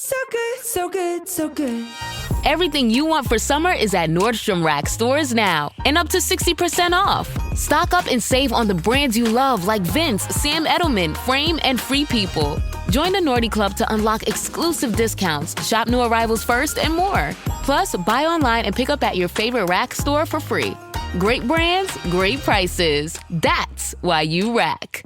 So good, so good, so good. Everything you want for summer is at Nordstrom Rack stores now, and up to 60% off. Stock up and save on the brands you love like Vince, Sam Edelman, Frame, and Free People. Join the Nordy Club to unlock exclusive discounts, shop new arrivals first, and more. Plus, buy online and pick up at your favorite Rack store for free. Great brands, great prices. That's why you Rack.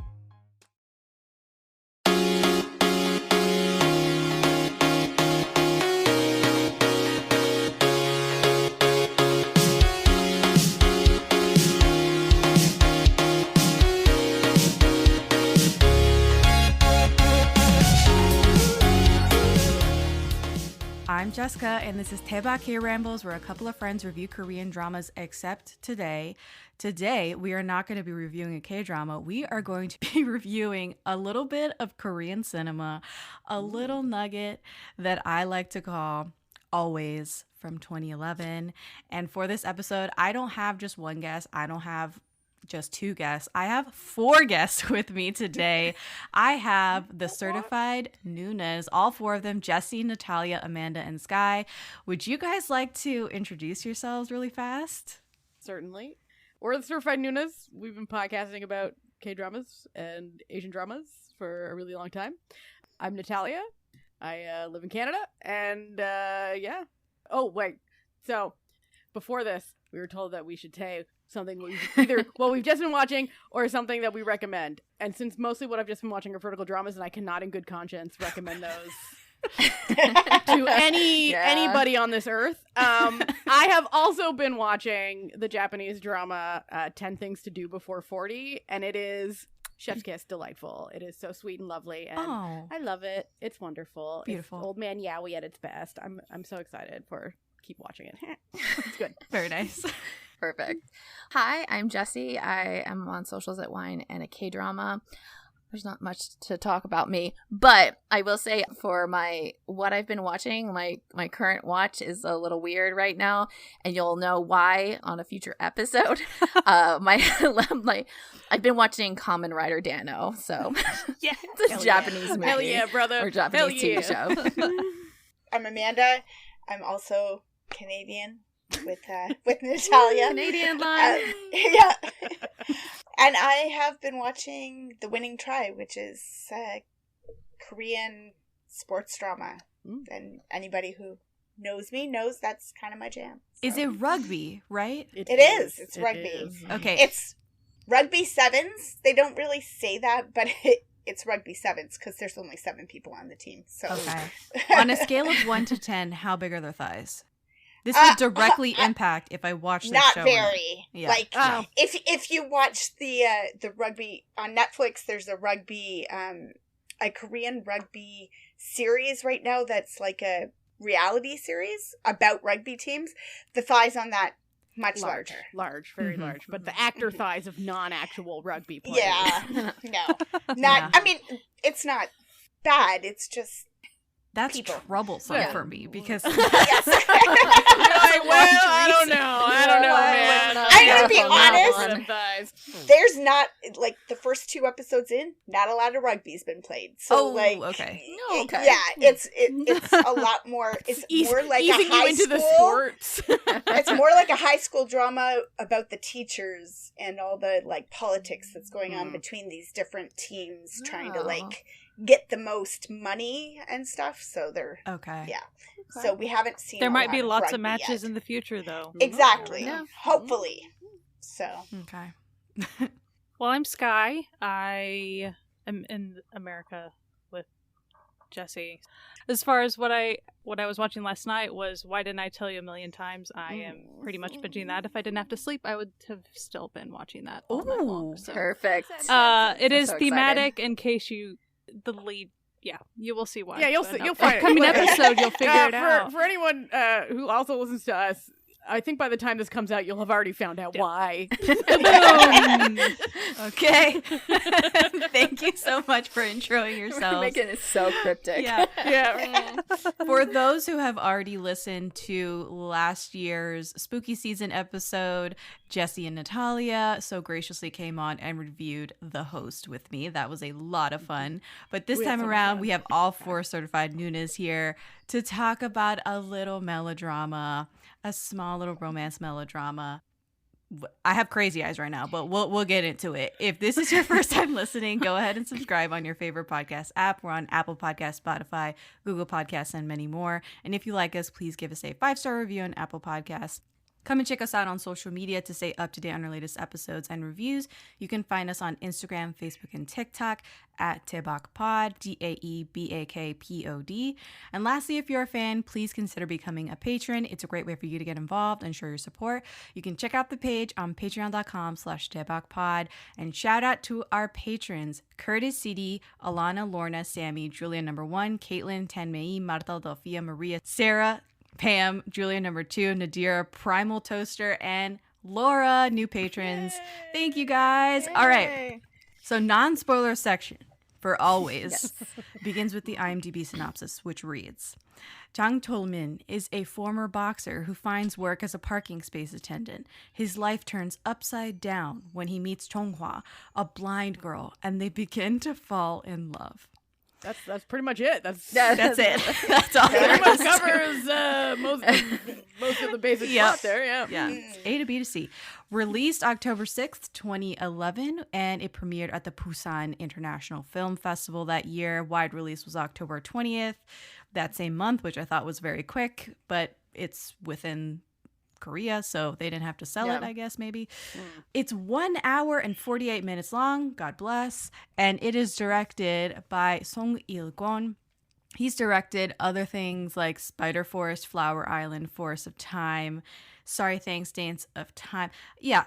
I'm Jessica, and this is Daebak K-Rambles, where a couple of friends review Korean dramas, except today. Today, we are not going to be reviewing a K-drama. We are going to be reviewing a little bit of Korean cinema, a little nugget that I like to call Always from 2011. And for this episode, I don't have just one guest. I don't have just two guests. I have four guests with me today. I have the certified Noonas, all four of them, Jessie, Natalia, Amanda, and Sky. Would you guys like to introduce yourselves really fast? Certainly. We're the certified Noonas. We've been podcasting about K-dramas and Asian dramas for a really long time. I'm Natalia. I live in Canada. And yeah. Oh, wait. So before this, we were told that we should say something either what we've just been watching or something that we recommend. And since mostly what I've just been watching are vertical dramas, and I cannot in good conscience recommend those to anybody on this earth. I have also been watching the Japanese drama 10 Things to Do Before 40, and it is chef's kiss delightful. It is so sweet and lovely, and I love it. It's wonderful. Beautiful. It's old man yaoi at its best. I'm so excited for keep watching it. It's good. Very nice. Perfect. Hi, I'm Jessie. I am on socials at Wine and a K-drama. There's not much to talk about me, but I will say for what I've been watching, my current watch is a little weird right now, and you'll know why on a future episode. I've been watching Kamen Rider Dano, so yeah, it's a Japanese movie. Hell yeah, brother. Or Japanese TV show. I'm Amanda. I'm also Canadian with Natalia. Canadian line. Yeah. And I have been watching The Winning Try, which is a Korean sports drama. And anybody who knows me knows that's kind of my jam. So. Is it rugby, right? It is. It's rugby. Is. Okay. It's rugby sevens. They don't really say that, but it's rugby sevens because there's only 7 people on the team. So Okay. On a scale of 1 to 10, how big are their thighs? This would directly impact if I watch this show. Not very. Yeah. Like if you watch the rugby on Netflix, there's a rugby a Korean rugby series right now that's like a reality series about rugby teams. The thighs on that much larger. Large, very large. But the actor thighs of non-actual rugby players. Yeah. I mean, it's not bad. It's just That's people. troublesome for me because yes. I don't know, man. I'm going to be honest. There's not, like, the first 2 episodes in, not a lot of rugby's been played. So, okay. Okay. Yeah, it's a lot more, it's more like a high into school. the sports. It's more like a high school drama about the teachers and all the, like, politics that's going on between these different teams trying to, like, get the most money and stuff. So they're okay. Yeah. Okay. So we haven't seen. There might be lots of rugby matches yet. in the future, though. Exactly. Yeah. Hopefully. So. Okay. Well, I'm Sky. I am in America with Jessie. As far as what I was watching last night was Why Didn't I Tell You a Million Times? I am pretty much binging that. If I didn't have to sleep, I would have still been watching that all night long. So. Perfect. It is so thematic in case the lead. Yeah, you will see why. Yeah, you'll find it. Upcoming episode, you'll figure it out. For anyone who also listens to us, I think by the time this comes out, you'll have already found out why. Okay. Thank you so much for introing yourselves. We're making it so cryptic. Yeah. For those who have already listened to last year's spooky season episode, Jessie and Natalia so graciously came on and reviewed The Host with me. That was a lot of fun. But this time around, we have all 4 certified Noonas here to talk about a little melodrama, a small little romance melodrama. I have crazy eyes right now, but we'll get into it. If this is your first time listening, go ahead and subscribe on your favorite podcast app. We're on Apple Podcasts, Spotify, Google Podcasts, and many more. And if you like us, please give us a 5-star review on Apple Podcasts. Come and check us out on social media to stay up to date on our latest episodes and reviews. You can find us on Instagram, Facebook, and TikTok at Daebak Pod, DAEBAKPOD. And lastly, if you're a fan, please consider becoming a patron. It's a great way for you to get involved and show your support. You can check out the page on patreon.com/DaebakPod. And shout out to our patrons: Curtis CD, Alana, Lorna, Sammy, Julia number 1, Caitlin, Tanmei, Marta, Delphia, Maria, Sarah, Pam, Julia number 2, Nadira, Primal Toaster, and Laura, new patrons. Yay! Thank you guys. Yay! All right. So non-spoiler section for always begins with the IMDb synopsis, which reads: Jang Tol-min is a former boxer who finds work as a parking space attendant. His life turns upside down when he meets Chonghwa, a blind girl, and they begin to fall in love. That's pretty much it. That's it. That's all. Pretty much covers most of the basic plot there. Yeah. It's A to B to C. Released October 6th, 2011, and it premiered at the Busan International Film Festival that year. Wide release was October 20th that same month, which I thought was very quick, but it's within Korea, so they didn't have to sell it, I guess, maybe. It's 1 hour and 48 minutes long, God bless, and it is directed by Song Il-kwon. He's directed other things like Spider Forest, Flower Island, Forest of Time, Sorry Thanks, Dance of Time. Yeah,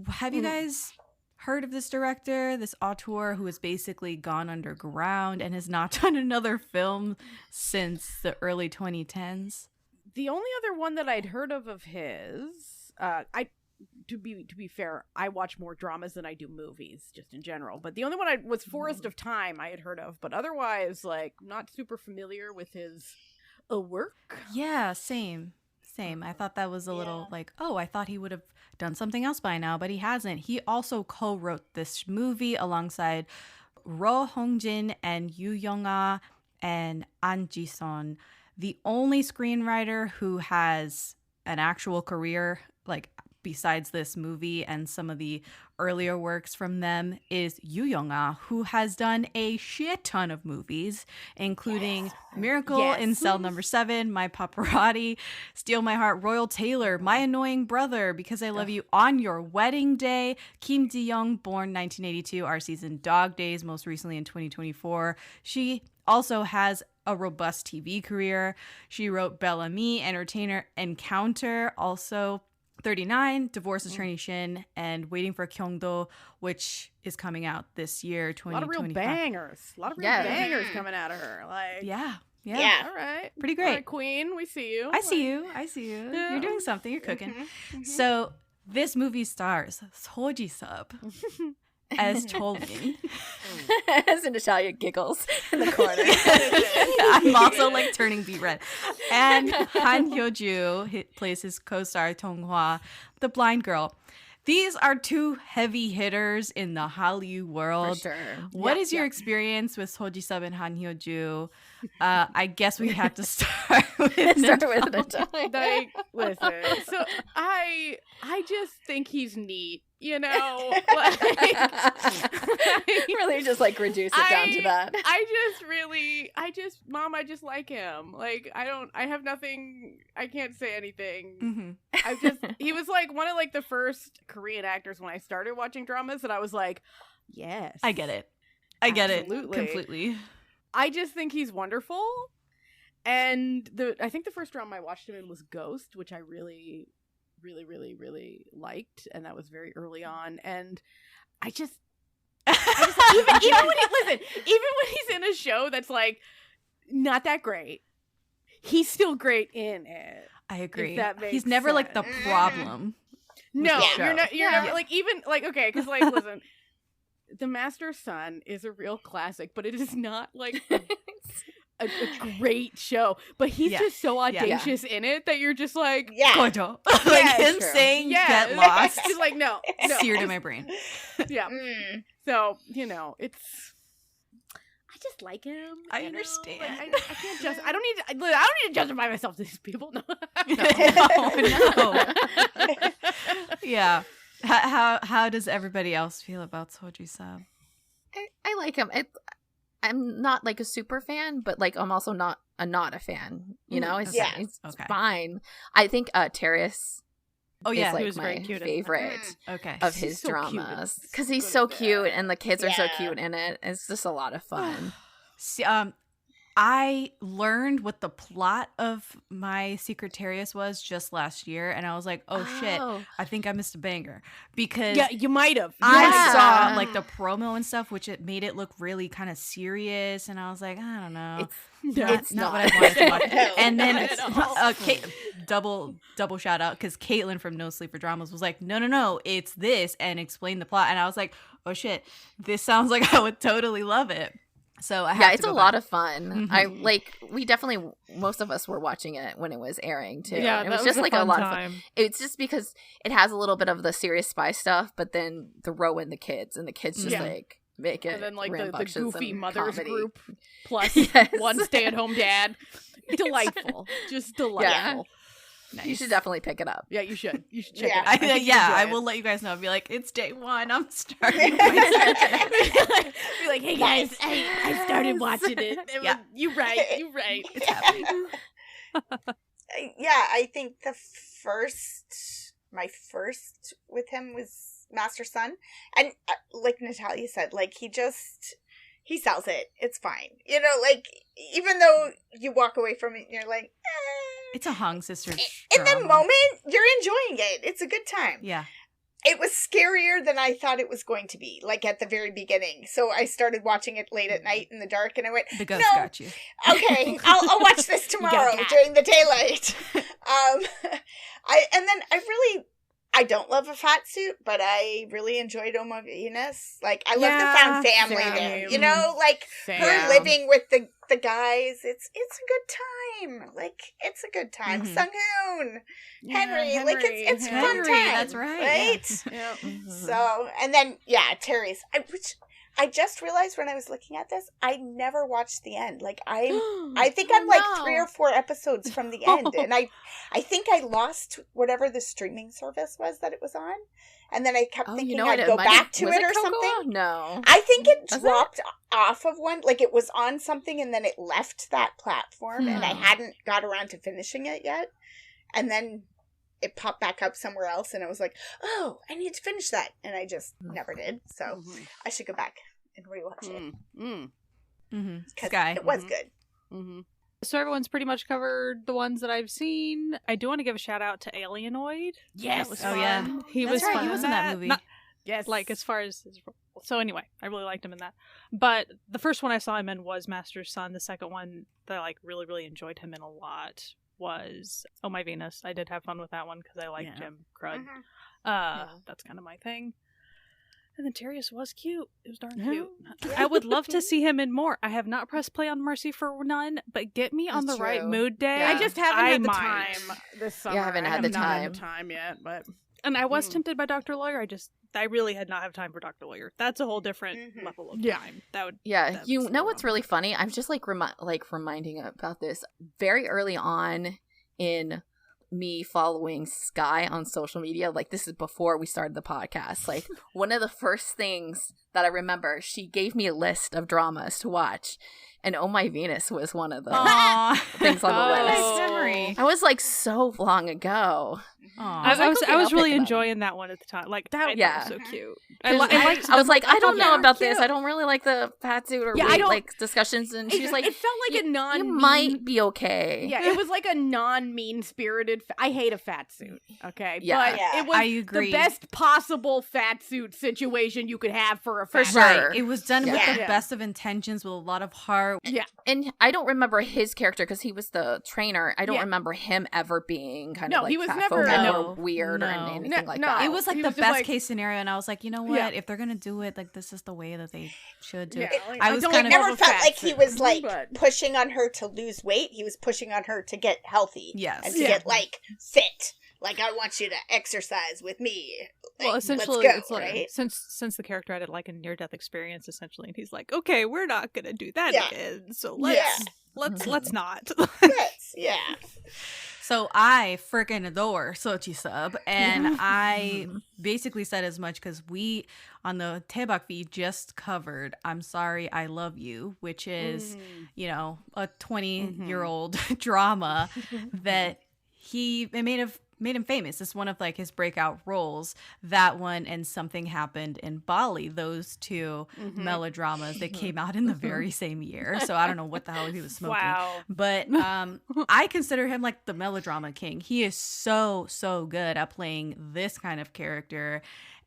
have you guys heard of this director, this auteur who has basically gone underground and has not done another film since the early 2010s? The only other one that I'd heard of his, to be fair, I watch more dramas than I do movies, just in general. But the only one was Forest of Time I had heard of, but otherwise, like, not super familiar with his work. Yeah, same. I thought that was a little like, oh, I thought he would have done something else by now, but he hasn't. He also co-wrote this movie alongside Ro Hong-jin and Yoo Young-ah and An Ji-sun. The only screenwriter who has an actual career, like, besides this movie and some of the earlier works from them, is Yoo Young-ah, who has done a shit ton of movies, including Miracle in Cell Number 7, My Paparazzi, Steal My Heart, Royal Tailor, My Annoying Brother, Because I Love You, On Your Wedding Day, Kim Ji-young, born 1982, our season Dog Days, most recently in 2024. She also has a robust TV career. She wrote Bel Ami, Entertainer, Encounter, also 39, Divorce Attorney Shin, and Waiting for Kyungdo, which is coming out this year, 2025. A lot of real bangers coming out of her. Like, yeah. All right. Pretty great. All right, Queen, we see you. I see you. Yeah. You're doing something. You're cooking. So this movie stars Seo Ji-sub as Tol-min. As Natalia giggles in the corner. I'm also like turning beet red. And Han Hyo-joo plays his co-star Tonghwa, the blind girl. These are two heavy hitters in the Hallyu world. For sure. What is your experience with Seo Ji-sub and Han Hyo-joo? I guess we have to start with Natalia. Like, listen, so I just think he's neat. You know, like, really just like reduce it down to that. Mom, I just like him. Like, I have nothing, I can't say anything. He was like one of like the first Korean actors when I started watching dramas that I was like, yes. I get it. Completely. I just think he's wonderful. And I think the first drama I watched him in was Ghost, which I really liked, and that was very early on. And I just even when he's in a show that's like not that great, he's still great in it. I agree. If that makes He's never like the sense. problem. No, the show. you're not. You're Yeah. never like even like okay, because like listen, The Master's Son is a real classic, but it is not like a great show. But he's Yeah. just so audacious in it that you're just like, Yeah. Kojo. like Yeah, him true. saying yeah, get lost. Just like no, Seared in my brain. yeah. Mm. So it's. I just like him. I you know? understand. Like, I can't just. I don't need to justify myself to these people. No. No. Yeah. How does everybody else feel about Ji-sub? I like him. I'm not like a super fan, but like I'm also not a fan. You know, it's, Yeah. it's Okay. fine. I think Terrius Oh yeah. is like was very my cute in that. favorite Okay. of He's his so cute. dramas It's because he's good so and cute bad. and the kids are so Yeah. cute in it. It's just a lot of fun. See, I learned what the plot of my Secretarius was just last year, and I was like, "Oh shit, I think I missed a banger," because Yeah, you might have. I Yeah. saw like the promo and stuff, which it made it look really kind of serious, and I was like, I don't know, It's not not. what I wanted to watch. No, And then not at all. double shout out because Caitlin from No Sleep for Dramas was like, no, it's this, and explained the plot, and I was like, oh shit, this sounds like I would totally love it. So I It's a lot of fun. Mhm. I like. We definitely, most of us were watching it when it was airing too. Yeah, it that was just like a fun lot of fun. time. It's just because it has a little bit of the serious spy stuff, but then throw in the kids, and the kids just Yeah. like make it. And then like the rambunctious goofy and mothers comedy. group plus Yes. one stay-at-home dad. Delightful. Just delightful. You should definitely pick it up. Yeah, you should. You should check Yeah. it out. I think you'd I enjoy will it. let you guys know. Be like, it's day one. I'm starting. my search. Be like, hey guys, I started watching it. And Yeah. You're right. It's happening. Yeah, I think my first with him was Master Son, and like Natalia said, like he sells it. It's fine, you know. Like even though you walk away from it and you're like, It's a Hong sisters. in the drama. moment you're enjoying it. It's a good time. Yeah. It was scarier than I thought it was going to be, like at the very beginning. So I started watching it late at night in the dark, and I went, The ghost No. got you. okay, I'll watch this tomorrow got. during the daylight. I don't love a fat suit, but I really enjoyed Oma Venus. Like I love the found family there. You know, like her living with the guys. It's a good time. Like it's a good time. Mhm. Sung-hoon, Henry, like it's fun Henry, time. that's right, Right? Yeah. So, and then, Terry's, which I just realized when I was looking at this, I never watched the end. Like, I think I'm like 3 or 4 episodes from the end. And I think I lost whatever the streaming service was that it was on. And then I kept thinking I'd go back to it or something. No. I think it Was it? dropped off of one. Like, it was on something and then it left that platform. And I hadn't got around to finishing it yet. And then it popped back up somewhere else, and I was like, "Oh, I need to finish that," and I just never did. So I should go back and rewatch it Mm-hmm. because Sky. it was good. Mm-hmm. So everyone's pretty much covered the ones that I've seen. I do want to give a shout out to Alienoid. Yes. That was Oh, fun. yeah. He That's was right, fun. he was in that movie. Yes. Like as far as so anyway, I really liked him in that. But the first one I saw him in was Master's Son. The second one that I like really enjoyed him in a lot was Oh My Venus. I did have fun with that one because I liked Jim Crud. Mhm. That's kind of my thing. And then Terrius was cute. It was darn cute. I would love to see him in more. I have not pressed play on Mercy for None, but get me on That's the right true. mood day. Yeah. I just haven't had the might. time this summer. I haven't had the not time. had the time yet, but And I was tempted by Dr. Lawyer. I really had not have time for Dr. Lawyer. That's a whole different Mhm. level of Yeah. time. That would Yeah, you was know so what's long. really funny? I'm just like reminding about this very early on in me following Sky on social media. Like this is before we started the podcast. Like one of the first things that I remember, she gave me a list of dramas to watch, and Oh My Venus was one of the Aw. things on the Oh. list. Nice memory. I was like so long ago. I was I'll really pick it up. enjoying that one at the time. Like that, Yeah. was so cute. I was like, I don't know about this. I don't really like the fat suit or weight, like discussions. And she's like, it felt like a you might be okay. Yeah, it was like a non-mean spirited. I hate a fat suit. Okay, Yeah. but Yeah. it was I agree. the best possible fat suit situation you could have for a fat For suit. sure. Right. It was done with Yeah. the best of intentions, with a lot of heart. Yeah, And I don't remember his character because he was the trainer. I don't Yeah. remember him ever being kind No, of like he was fat never- phobic No. or weird or No. anything like No, that. It was like He the was just best like- case scenario, and I was like, you know what? Yeah. If they're gonna do it, like this is the way that they should do yeah. it. like, I was don't kind It of- love never a felt fat like he suit, was like but- pushing on her to lose weight. He was pushing on her to get healthy. Yes. And to Yeah. get like fit. Like, I want you to exercise with me. Like, Well, essentially, let's go, it's like right? since the character had like a near-death experience, essentially, and he's like, "Okay, we're not gonna do that Yeah. again. So Yeah. let's not." Yeah. So I freaking adore Sochi-sub, and I basically said as much because we on the Daebak feed just covered "I'm Sorry, I Love You," which is a 20-year-old drama that it made him famous. It's one of like his breakout roles. That one and Something Happened in Bali. Those two melodramas that came out in the very same year. So I don't know what the hell he was smoking. Wow. But I consider him like the melodrama king. He is so good at playing this kind of character.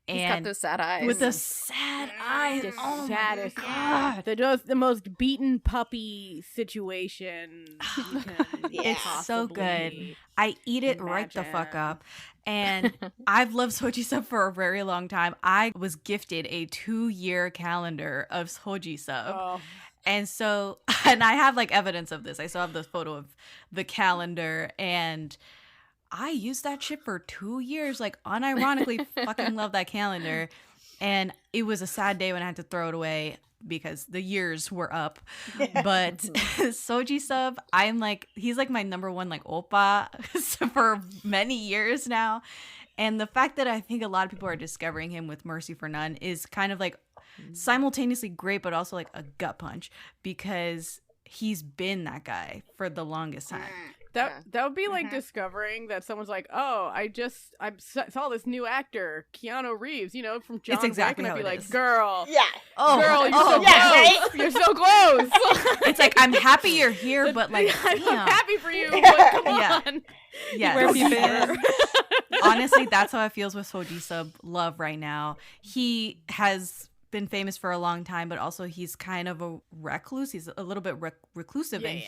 He's got And those sad eyes. with the sad eyes. The Oh saddest, my God. the most beaten puppy situation. you can It's so possibly good. I eat it right the fuck imagine. up. And I've loved Sochi-sub for a very long time. I was gifted a 2-year calendar of Sochi-sub. Oh, And so, and I have like evidence of this. I still have this photo of the calendar, and I used that shit for 2 years. Like, unironically, fucking love that calendar. And it was a sad day when I had to throw it away because the years were up. But Soji-sub, he's like my number one like oppa for many years now. And the fact that I think a lot of people are discovering him with Mercy for None is kind of like simultaneously great, but also like a gut punch because he's been that guy for the longest time. that would be like discovering that someone's like, oh, I saw this new actor, Keanu Reeves, from John It's exactly Wick, and how I'd be it like, is. girl, Yeah. Oh, girl, you're so yeah, close, right? you're so close. It's like, I'm happy you're here, but like, I'm damn. happy for you, but come Yeah. on. Yes. Where have you been? Honestly, that's how it feels with Soji-sub love right now. He has been famous for a long time, but also he's kind of a recluse. He's a little bit reclusive, and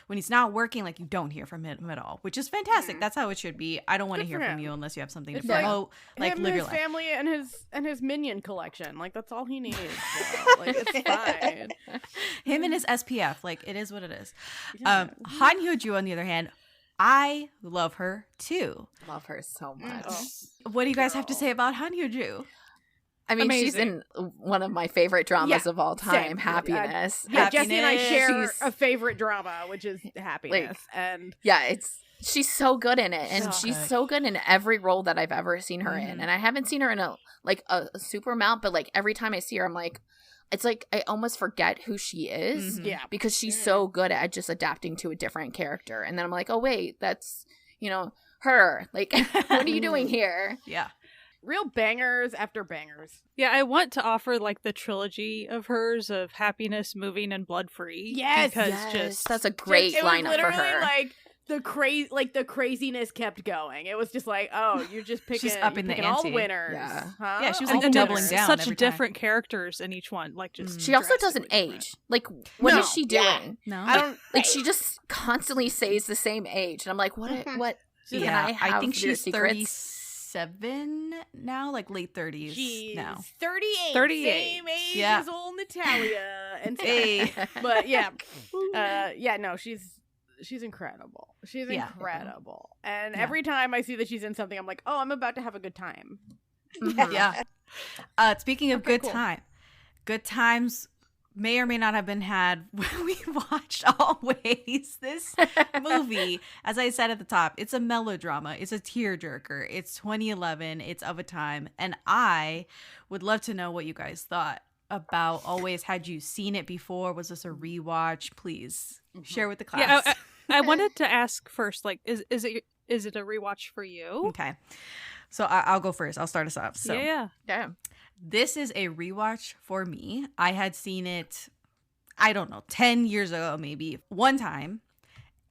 when he's not working, like, you don't hear from him at all, which is fantastic. That's how it should be. I don't want to Good hear for from him. you unless you have something It's to promote. Like, him, live his your life. family, and his minion collection. Like, that's all he needs. So, like, it's fine. Him and his SPF, like, it is what it is. Han Hyo-joo, on the other hand, I love her too. Love her so much. What do you guys have to say about Han Hyo-joo? I mean, she's Amazing. in one of my favorite dramas Yeah, of all same. time, Happiness. Yeah, Jessie and I share She's- a favorite drama, which is Happiness. And Yeah, she's so good in it, and So she's good. so good in every role that I've ever seen her in. And I haven't seen her in a super amount, but like every time I see her, I'm like, it's like I almost forget who she is Mhm. yeah. because she's so good at just adapting to a different character. And then I'm like, oh wait, that's her. Like, what are you doing here? Yeah. Real bangers after bangers. Yeah, I want to offer like the trilogy of hers of Happiness, Moving, and Blood Free. Yes, because Yes, that's a great it was lineup for literally her. like the craziness kept going. It was just like, oh, you're just picking, She's upping the all the ante. winners. Yeah. Huh? Yeah, she was, All like, the and doubling winners. down such every time. different characters in each one. Like just She also doesn't drastically different. age. Like, what No. is she doing? Yeah. No. I don't Like, she just constantly stays the same age, and I'm like, what? Can Yeah, I have think your she's secrets? 37 now, like late 30s She's now. 38. 38. Same age Yeah. as old Natalia. And Hey. but yeah. No, she's incredible. She's Yeah. incredible. And Yeah. every time I see that she's in something, I'm like, oh, I'm about to have a good time. Yeah. Speaking of Okay, good cool. good times may or may not have been had when we watched Always. This movie, as I said at the top, it's a melodrama. It's a tearjerker. It's 2011. It's of a time. And I would love to know what you guys thought about Always. Had you seen it before? Was this a rewatch? Please share with the class. I wanted to ask first, like, is Is it a rewatch for you? Okay. So I'll go first. I'll start us off. So Yeah. this is a rewatch for me. I had seen it, I don't know, 10 years ago, maybe one time.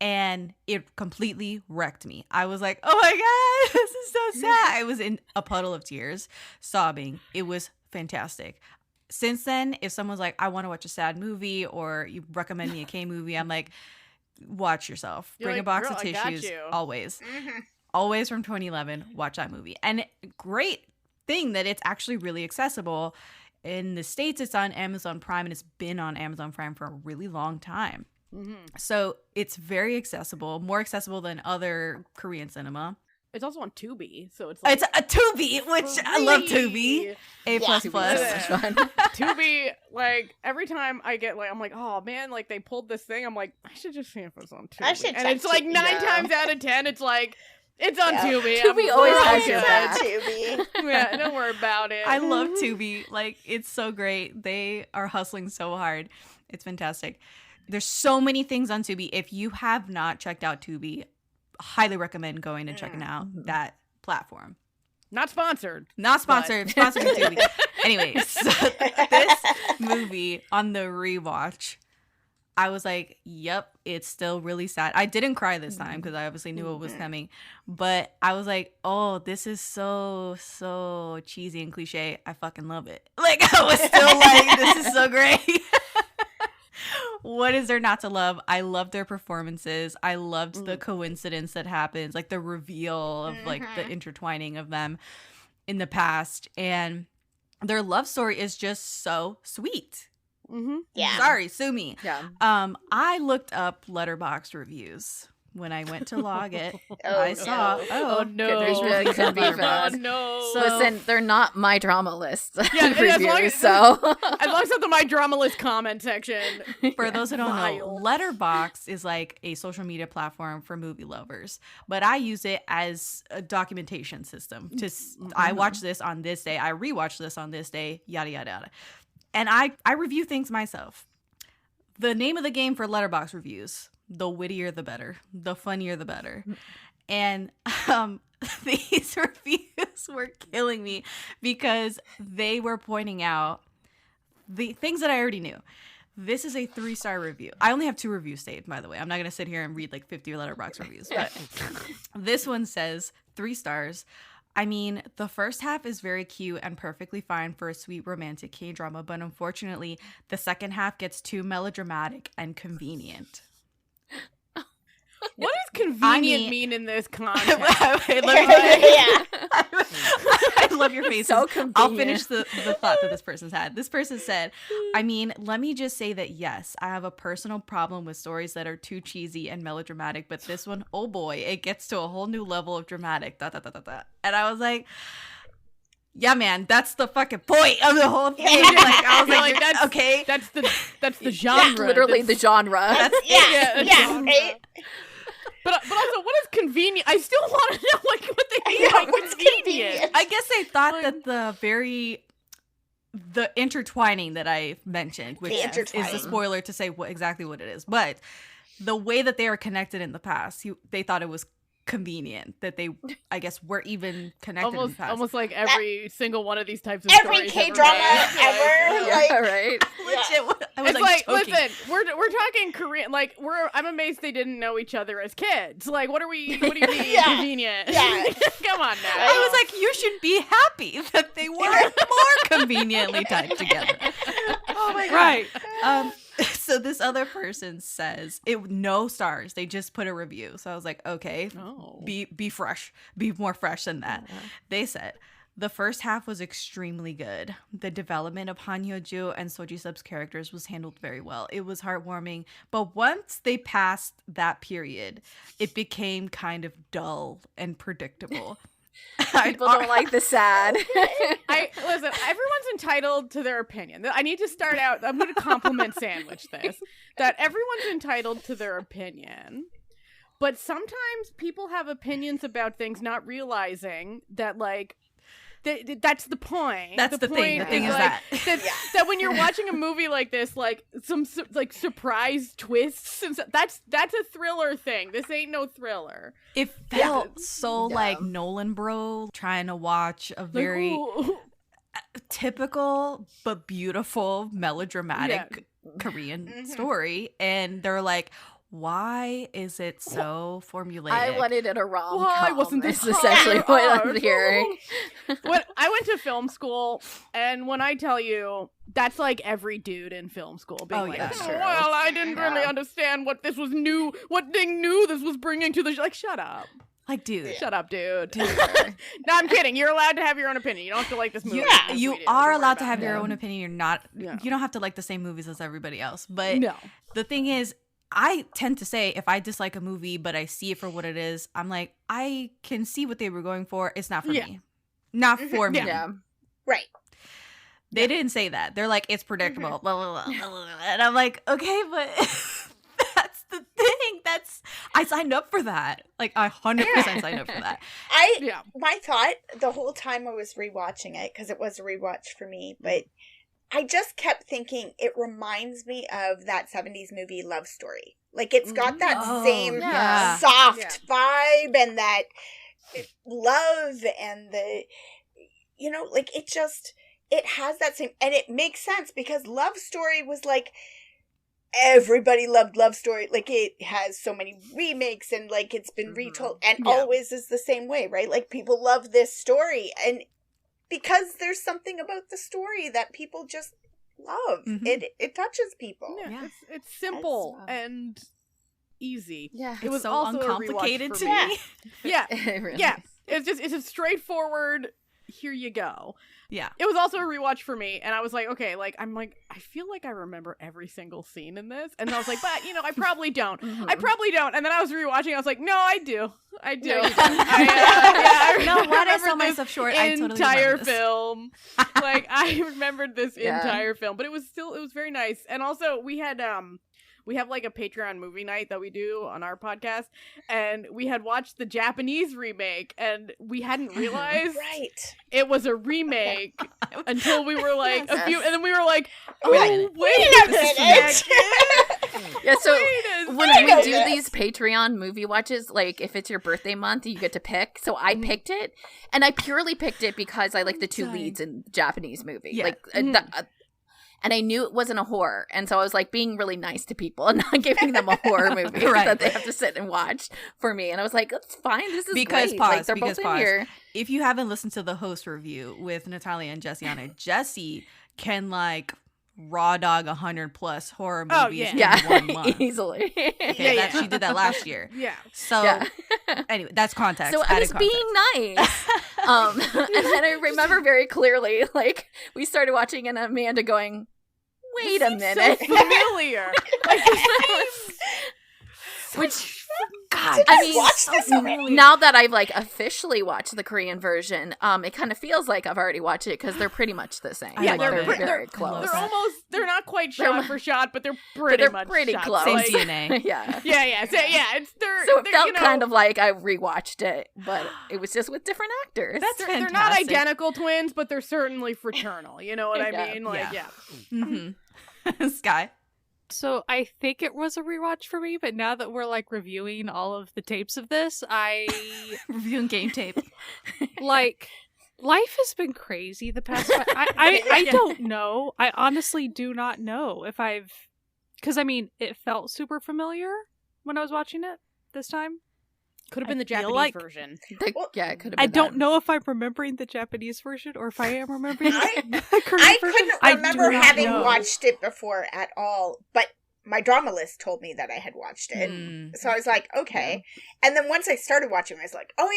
And it completely wrecked me. I was like, oh my God, this is so sad. I was in a puddle of tears, sobbing. It was fantastic. Since then, if someone's like, I want to watch a sad movie, or you recommend me a K movie, I'm like, watch yourself. You're Bring like, a box "Girl, of I got tissues. you." Always. Mhm. Always from 2011. Watch that movie. And great thing that it's actually really accessible. In the States, it's on Amazon Prime, and it's been on Amazon Prime for a really long time. So it's very accessible, more accessible than other Korean cinema. It's also on Tubi, so it's like It's a Tubi, which I love Tubi. A++. Tubi is so much fun. Tubi, like, every time I get, like, I'm like, oh, man, like, they pulled this thing. I'm like, I should just see if it's on Tubi. I should and check it's, like, Tubi, 9 yeah. times out of 10, it's like, it's on Yeah. Tubi. Tubi I'm always like, has "Oh, your good." back. Tubi. Yeah, don't worry about it. I love Tubi. Like, it's so great. They are hustling so hard. It's fantastic. There's so many things on Tubi. If you have not checked out Tubi, highly recommend going and checking out that platform. Not sponsored. Not sponsored. Sponsored by Tubi. Anyways, so this movie on the rewatch, I was like, yep, it's still really sad. I didn't cry this time because I obviously knew what was coming. But I was like, oh, this is so cheesy and cliche. I fucking love it. Like, I was still like, this is so great. What is there not to love? I loved their performances. I loved the coincidence that happens, like the reveal of like the intertwining of them in the past. And their love story is just so sweet. Yeah. Sorry, sue me. Yeah. I looked up Letterboxd reviews when I went to log it. Oh, I saw, no. Oh, no. There's reviews on Oh, Letterboxd. no. So- Listen, they're not my drama list Yeah, as long reviews, as- so As long as it's in my drama list comment section. For those who don't Vile. know, Letterboxd is like a social media platform for movie lovers, but I use it as a documentation system. I watch this on this day, I rewatch this on this day, yada yada yada, and I review things myself. The name of the game for Letterboxd reviews: the wittier the better, the funnier the better. And these reviews were killing me because they were pointing out the things that I already knew. This is a 3-star review. I only have 2 reviews saved, by the way. I'm not going to sit here and read like 50 Letterboxd reviews. But this one says 3 stars. I mean, the first half is very cute and perfectly fine for a sweet romantic K-drama, but unfortunately, the second half gets too melodramatic and convenient. What does convenient I mean- mean in this context? Wait, let me- Yeah. I love your faces. so I'll convenient. finish the thought that this person's had. This person said, I mean, let me just say that yes, I have a personal problem with stories that are too cheesy and melodramatic, but this one, oh boy, it gets to a whole new level of dramatic. Da, da, da, da, da. And I was like, yeah, man, that's the fucking point of the whole thing. Yeah. Like, I was You're like, like, that's- okay. That's the genre. literally the That's- genre. Yeah. Right? But also, what is convenient? I still want to know like what they mean Yeah, by what's convenient. convenient? I guess they thought that the intertwining that I mentioned, which is a intertwining. spoiler to say exactly what it is, but the way that they are connected in the past, they thought it was convenient that they, I guess, were even connected in the past. Almost like every single one of these types of Every stories K-drama made. ever. Yeah, Like, right. Legit, I was It's like, choking. listen, we're talking Korean. Like, I'm amazed they didn't know each other as kids. Like, what do you mean Yeah. convenient? Yeah. Come on now. I was like, you should be happy that they weren't more conveniently tied together. oh my God. Right. So this other person says no stars. They just put a review. So I was like, okay, Oh. be fresh, be more fresh than that. They said the first half was extremely good. The development of Han Hyo-joo and Ji-sub's characters was handled very well. It was heartwarming, but once they passed that period, it became kind of dull and predictable. People don't like the sad. Listen, everyone's entitled to their opinion. I need to start out, I'm going to compliment sandwich this, that everyone's entitled to their opinion. But sometimes people have opinions about things not realizing that, like, That's the point. That's the thing. The thing is like, that. that when you're watching a movie like this, like some like surprise twists and stuff, that's a thriller thing. This ain't no thriller. It felt so like Nolan bro trying to watch a very typical but beautiful melodramatic Korean story, and they're like, why is it so formulaic? I wanted it a rom-com. Why wasn't this essentially what I'm hearing? When I went to film school, and when I tell you, that's like every dude in film school being like, that's true. well, I didn't really understand what this was new, what thing new this was bringing to the like, shut up. Like, dude. Shut up, dude. No, I'm kidding. You're allowed to have your own opinion. You don't have to like this movie. Yeah, you are allowed to have your own opinion. You're not, you don't have to like the same movies as everybody else. But the thing is, I tend to say if I dislike a movie, but I see it for what it is, I'm like, I can see what they were going for. It's not for me. Not for me. Yeah. Right. They didn't say that. They're like, it's predictable. Blah, blah, blah, blah, blah. And I'm like, okay, but that's the thing. I signed up for that. Like, I 100% signed up for that. My thought the whole time I was rewatching it, because it was a rewatch for me, but I just kept thinking it reminds me of that 70s movie Love Story. Like, it's got that same soft vibe and that love and the, you know, like, it has that same, and it makes sense because Love Story was like, everybody loved Love Story. Like, it has so many remakes and, like, it's been retold, and always is the same way, right? Like, people love this story, and because there's something about the story that people just love. It touches people. Yeah. It's simple and easy. Yeah. It was so also uncomplicated to me. me. Yeah. It really Yeah. is. It's a straightforward, here you go. Yeah. It was also a rewatch for me, and I was like, okay, like, I'm like, I feel like I remember every single scene in this, and I was like, but, you know, I probably don't. I probably don't. And then I was rewatching, I was like, no, I do. I do. No, you don't. I No, why did I remember sell this myself short? I totally entire remember this. film. Like, I remembered this entire film, but it was very nice. And also, we have like a Patreon movie night that we do on our podcast, and we had watched the Japanese remake, and we hadn't realized it was a remake until we were like and then we were like, oh, wait a minute. Yeah, so Wait when we do these Patreon movie watches, like if it's your birthday month, you get to pick. So I picked it, and I purely picked it because I like the two leads in the Japanese movie. Yeah. Like, and I knew it wasn't a horror, and so I was like being really nice to people and not giving them a horror movie that they have to sit and watch for me. And I was like, "That's fine. This is great." Like, they're both in here. If you haven't listened to the host review with Natalia and Jessie on it, Jessie can like raw dog 100+ horror movies in 1 month. Easily. Okay, she did that last year. Yeah. So anyway, that's context. So I was being nice. And then I remember very clearly, like, we started watching and Amanda going, wait a minute. So familiar. Like, which, God, I mean, watch this already. now that I've like officially watched the Korean version, it kind of feels like I've already watched it because they're pretty much the same. Yeah, Like, they're very close. they're not quite shot for shot, but they're pretty much shot. close. Same Like, DNA. Yeah. Yeah. So it felt kind of like I rewatched it, but it was just with different actors. That's they're not identical twins, but they're certainly fraternal. You know what I mean? Like, Sky. So I think it was a rewatch for me, but now that we're like reviewing all of the tapes of this, Reviewing game tape. like life has been crazy the past. I don't know. I honestly do not know if because I mean it felt super familiar when I was watching it this time. could have been the feel Japanese like- version. It could have been. I don't know if I'm remembering the Japanese version or if I am remembering the Korean I version. couldn't I remember do not having know. watched it before at all, but my drama list told me that I had watched it. So I was like, okay. And then once I started watching, I was like, oh,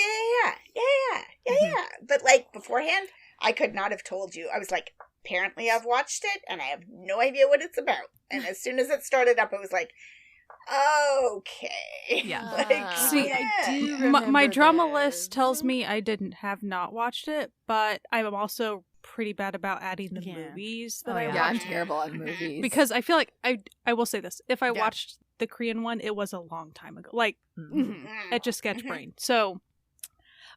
yeah. But like beforehand, I could not have told you. I was like, apparently I've watched it and I have no idea what it's about. And as soon as it started up, I was like, okay. Yeah. Like, See, I do My remember drama this. list tells me I have not watched it, but I'm also pretty bad about adding the movies that I Yeah, I'm watched. terrible on movies. Because I feel like I will say this. If I Yeah. watched the Korean one, it was a long time ago. Like, Mhm. at just sketch brain. So,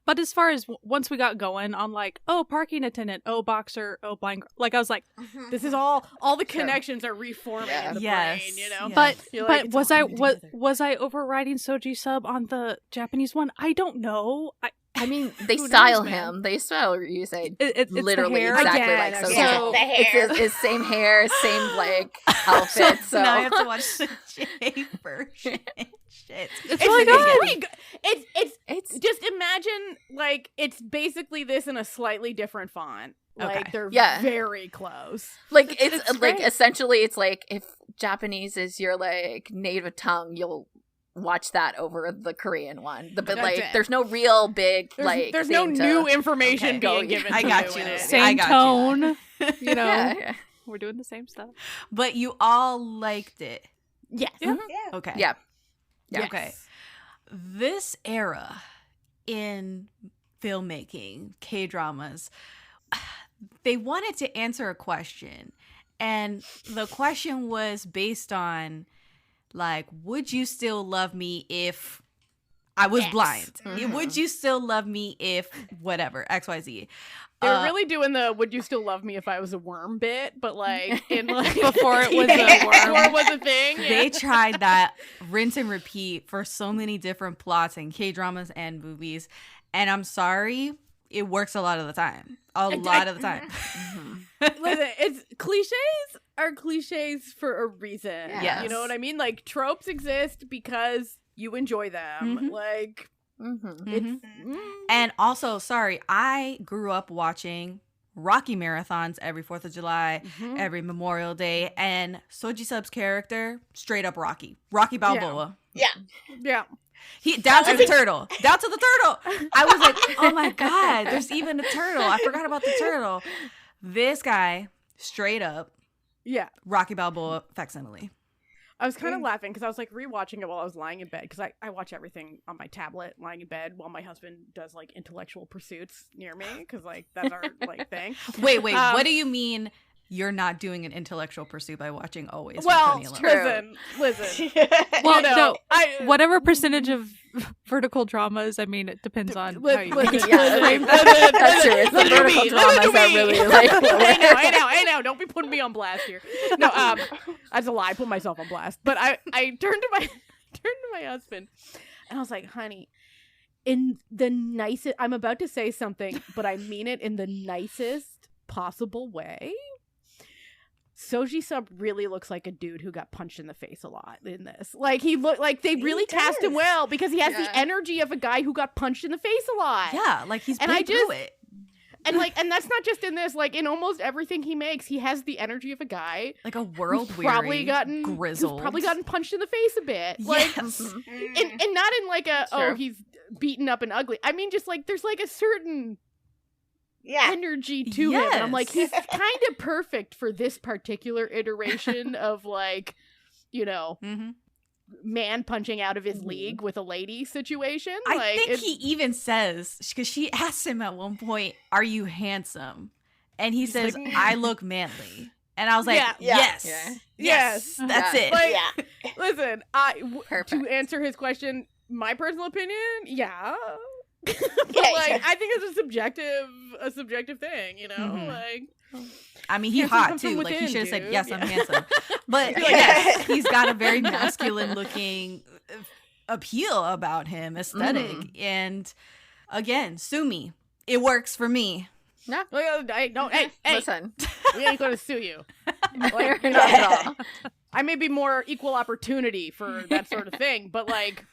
But as far as once we got going on like, oh, parking attendant, oh, boxer, oh, blind, like I was like, This is all the connections are reforming in the brain, you know? Yes. But was I overriding Soji Sub on the Japanese one? I don't know. I mean, they Who style knows, man? him. They style you say It's literally the hair. exactly Again, like okay. Soji. Yeah, the hair. It's his same hair, same like outfit. So now I have to watch the J version. Shit. It's really good. pretty good. it's Just imagine, like, it's basically this in a slightly different font. Like, Okay. they're Yeah. very close. like It's it's like great. essentially it's like if Japanese is your like native tongue, you'll watch that over the Korean one. But That's like it. there's no real big There's no thing to- new information Okay. being given I to got you. you. in it. I Same got tone. You know, Yeah. we're doing the same stuff. But you all liked it. Yes. Yeah. Yeah. Okay. Yeah. Yeah. Okay. This era in filmmaking, K-dramas, they wanted to answer a question. And the question was based on, like, would you still love me if I was X. blind? Mhm. Would you still love me if whatever, XYZ? They were really doing the "Would you still love me if I was a worm" bit, but like in like Before it was Yeah. a worm. Before it was a thing. Yeah. They tried that rinse and repeat for so many different plots in K-dramas and movies. And I'm sorry, it works a lot of the time. A lot of the time. Listen, it's cliches are cliches for a reason. Yes. You know what I mean? Like tropes exist because you enjoy them. Mhm. Like Mm-hmm. it's And also, sorry, I grew up watching Rocky marathons every 4th of July, Mhm. every Memorial Day, and Soji Sub's character, straight up Rocky Balboa. yeah. He down to the turtle. Down to the turtle. I was like, oh my God, there's even a turtle. I forgot about the turtle. This guy, straight up, Yeah. Rocky Balboa facsimile. I was kind of laughing because I was like rewatching it while I was lying in bed because I watch everything on my tablet lying in bed while my husband does like intellectual pursuits near me because like that's our like thing. Wait, Um, what do you mean you're not doing an intellectual pursuit by watching Always? Well, with Tony Allen? listen. Well, You know, no, I whatever percentage of vertical dramas, I mean, it depends on how you listen, Yeah, listen, that's true. It's the listen to vertical me, dramas listen to that me. really like. I know. Don't be putting me on blast here. No, that's a lie. I put myself on blast. But I turned to my husband, and I was like, "Honey, in the nicest. I'm about to say something, but I mean it in the nicest possible way." Soji Sub really looks like a dude who got punched in the face a lot in this. Like he looked like they really cast him does. well because he has Yeah. the energy of a guy who got punched in the face a lot. Yeah, like he's And been I through just- it. And that's not just in this, like in almost everything he makes, he has the energy of a guy Like a who's world probably gotten grizzled. who's probably gotten punched in the face a bit. Like Yes. and not in like a Sure. oh he's beaten up and ugly. I mean just like there's like a certain Yeah. energy to him. And I'm like, Yes. he's kind of perfect for this particular iteration of like, you know, Mhm. man punching out of his league with a lady situation. I like, think it's- he even says, because she asks him at one point, "Are you handsome?" And he says, like, "I look manly." And I was like, Yeah. Yeah. yes, Yeah. yes, that's Yeah. it. Like, Yeah. listen, to Perfect. answer his question, my personal opinion, yeah. But Yeah, like, yeah. I think it's a subjective thing, you know? Mhm. Like, I mean, he Handsome hot comes from too. Like he within, should have said, dude. "Yes, I'm Yeah. handsome." But You're like, yes, he's got a very masculine looking appeal about him, aesthetic. Mm-hmm. And again, sue me. It works for me. Yeah. hey, Listen, we ain't gonna sue you. we're not at all. I may be more equal opportunity for that sort of thing, but like,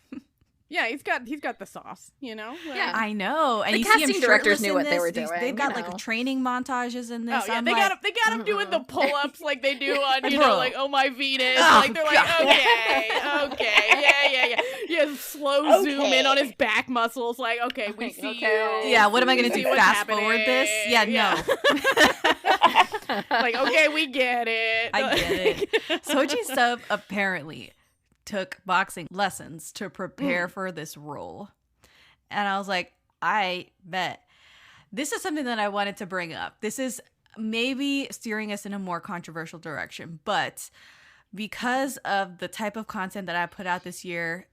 yeah, he's got the sauce, you know? Like, Yeah. I know. And The you see him casting directors shirtless knew in what they this. were They've doing, got you like know. training montages in this. Oh yeah, I'm they like, got him doing the pull-ups like they do on you Bro. know like oh my Venus Oh, like they're like God. okay yeah slow zoom in Okay. on his back muscles like okay we Like, see okay. you yeah, what am I we going to see do? what's Fast forward this? happening. Yeah, no. like okay we get it I get it. Soji Sub apparently took boxing lessons to prepare for this role. And I was like, I bet. This is something that I wanted to bring up. This is maybe steering us in a more controversial direction, but because of the type of content that I put out this year,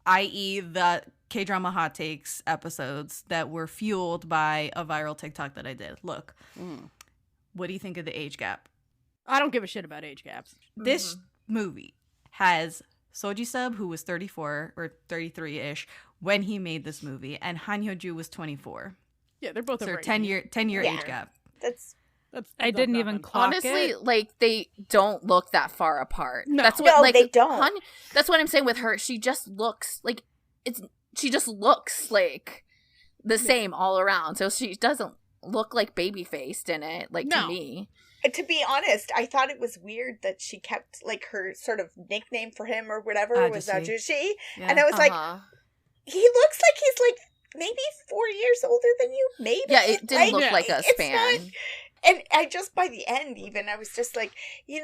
i.e. the K-drama hot takes episodes that were fueled by a viral TikTok that I did. Look, what do you think of the age gap? I don't give a shit about age gaps. This movie has Ji-sub, who was 34 or 33-ish when he made this movie, and Han Hyo-joo was 24. Yeah, they're both So over 10-year Yeah. age gap. That's I didn't even clock Honestly, it. like, they don't look that far apart. No. That's what, No, like, they don't. That's what I'm saying with her. She just looks like she just looks like the same all around. So she doesn't look like baby faced in it, like, No. to me. To be honest, I thought it was weird that she kept like her sort of nickname for him or whatever was Ajushi. Ajushi, Yeah. and I was like, Uh-huh. he looks like he's like maybe 4 years older than you, maybe. Yeah, it didn't look like a It's span. not- and I just by the end, even I was just like, you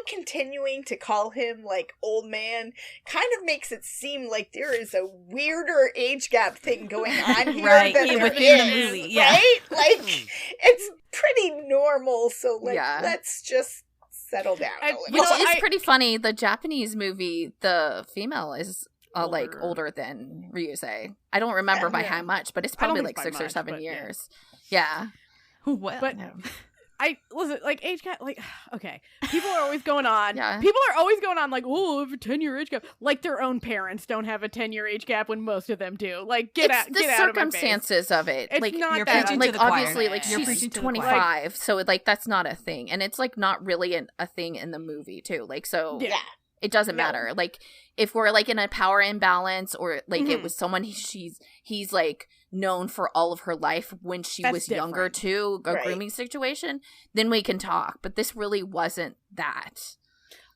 continuing to call him like old man kind of makes it seem like there is a weirder age gap thing going on here Right, than yeah, there within the is, movie, yeah. right? Like it's pretty normal, so like Yeah. let's just settle down a little. Which Well, is I- pretty funny. The Japanese movie, the female is like Older. older than Ryusei. I don't remember by Yeah. how much, but it's I don't probably think like by 6 or much, 7 but yeah. years. Yeah. Well, But Yeah. I listen, like age gap, like okay, people are always going on. Yeah. People are always going on like, oh, I have a 10-year age gap. Like their own parents don't have a 10-year age gap when most of them do. Like get It's out, the get out of my face. circumstances of it. It's like not you're that preaching to like the choir. obviously like You're she's preaching to the choir. 25, so like that's not a thing, and it's like not really a thing in the movie too. Like so Yeah. it doesn't No. matter. Like if we're like in a power imbalance or like it Mhm. was someone he's like known for all of her life when she That's was younger different. too, a Right. grooming situation, then we can talk. But this really wasn't that.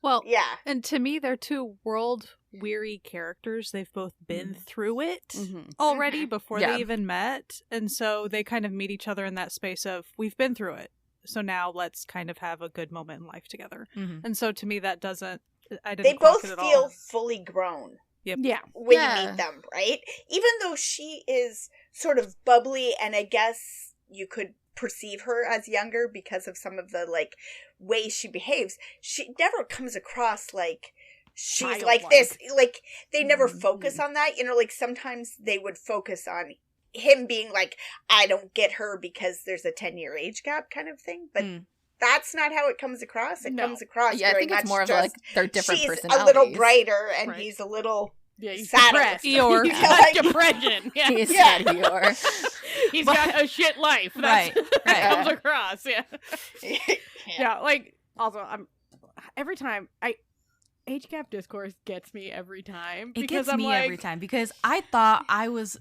Well, Yeah. and to me, they're two world-weary characters. They've both been through it Mhm. already before Yeah. they even met. And so they kind of meet each other in that space of, we've been through it. So now let's kind of have a good moment in life together. Mhm. And so to me, that doesn't, I didn't They clock both it at feel all. fully grown Yeah. when Yeah. you meet them, right? Even though she is sort of bubbly, and I guess you could perceive her as younger because of some of the like ways she behaves, she never comes across like she's like Childlike. this. Like they never Mhm. focus on that. Like sometimes they would focus on him being like, I don't get her because there's a 10-year age gap kind of thing. But Mm. that's not how it comes across. It No. comes across Yeah, I very think it's much more of just like they're different she's personalities. a little brighter and Right. he's a little Yeah, he's Sad. depressed. Eeyore. He's Yeah. got Like- depression. Yeah. He is Yeah. sad, Eeyore. He's got a shit life. That's, Right, that right. comes across. Yeah. yeah. Yeah. Like also, I'm every time age gap discourse gets me every time It because gets I'm me like, every time because I thought I was,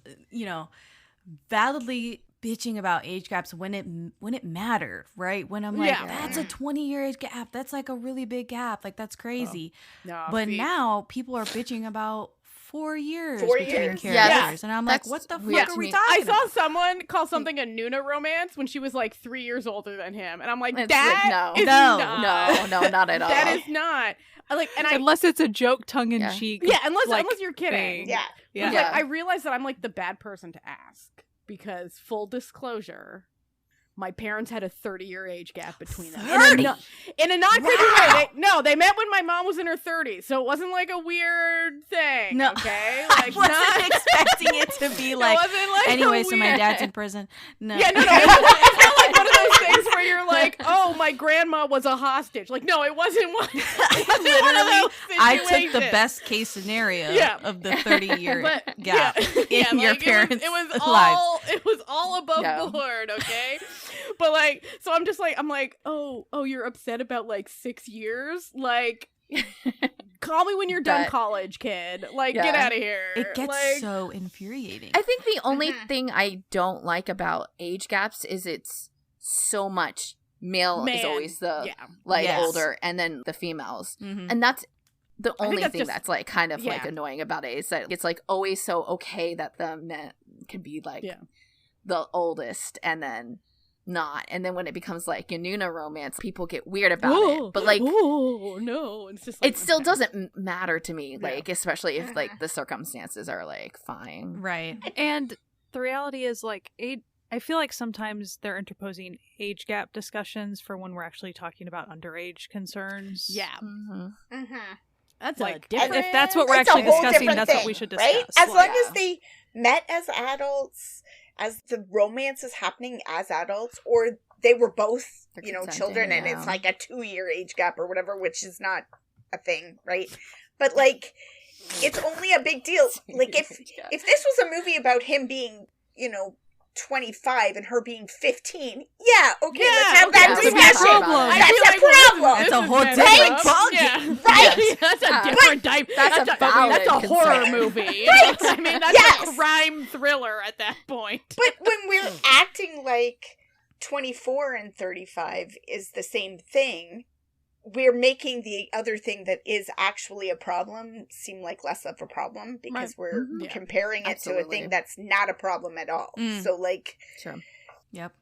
validly bitching about age gaps when it mattered, right? When I'm like, Yeah. that's a 20-year age gap. That's like a really big gap. Like that's crazy. no, But see, now people are bitching about 4 years 4 between years? characters, Yes. and I'm like, That's what the weird fuck to are we me. talking I saw about? someone call something a Noonas romance when she was like 3 years older than him, and I'm like, It's that like, is no. not. No, not at all. That is not. And I Unless it's a joke tongue-in-cheek. yeah, unless like, you're kidding. thing. Yeah. Yeah. But, Yeah. like, I realize that I'm like the bad person to ask because full disclosure, my parents had a 30-year age gap between them. 30? In a not creepy Wow. way. They met when my mom was in her 30s, so it wasn't like a weird thing. No. Okay, I like wasn't expecting it to be like. it wasn't like Anyway, a so my weird- dad's in prison. No. Yeah, no. It's not like one of those things where you're like, oh, my grandma was a hostage. Like, no, it wasn't one. It wasn't one of those I took the situations. best case scenario Yeah. of the 30-year But, gap yeah, in your like, parents' it was lives. It was all above Yeah. board, okay? But like, so I'm just like, oh, you're upset about like 6 years? Like, call me when you're done That- college, kid. Like, Yeah. get out of here. It gets like, so infuriating. I think the only Mhm. thing I don't like about age gaps is it's so much male is man, always the yeah. like Yes. older, and then the females, Mhm. and that's the think only that's thing just- that's like kind of like yeah. annoying about it is that it's like always so okay that the men can be like Yeah. the oldest and then not, and then when it becomes like a Nuna romance, people get weird about it. But like oh no, it's just like, it still okay. doesn't matter to me, Yeah. like especially if like the circumstances are like fine. Right. And the reality is, like, I feel like sometimes they're interposing age gap discussions for when we're actually talking about underage concerns. Yeah, Mm-hmm. Mm-hmm. that's Like, a different. if that's what we're It's a actually whole discussing, different that's what thing, we should right? discuss. As long Yeah. as they met as adults, as the romance is happening as adults, or they were both, children, and it's like a 2-year age gap or whatever, which is not a thing, right? But, like, it's only a big deal. Like, if this was a movie about him being, 25 and her being 15, let's have that discussion. That's a problem. It's a whole different ballgame, right? That's a different type. That's a horror movie. Right? I mean, that's a crime thriller at that point. But when we're acting like 24 and 35 is the same thing, we're making the other thing that is actually a problem seem like less of a problem because we're comparing it to a thing that's not a problem at all. So, like... Sure. Yep.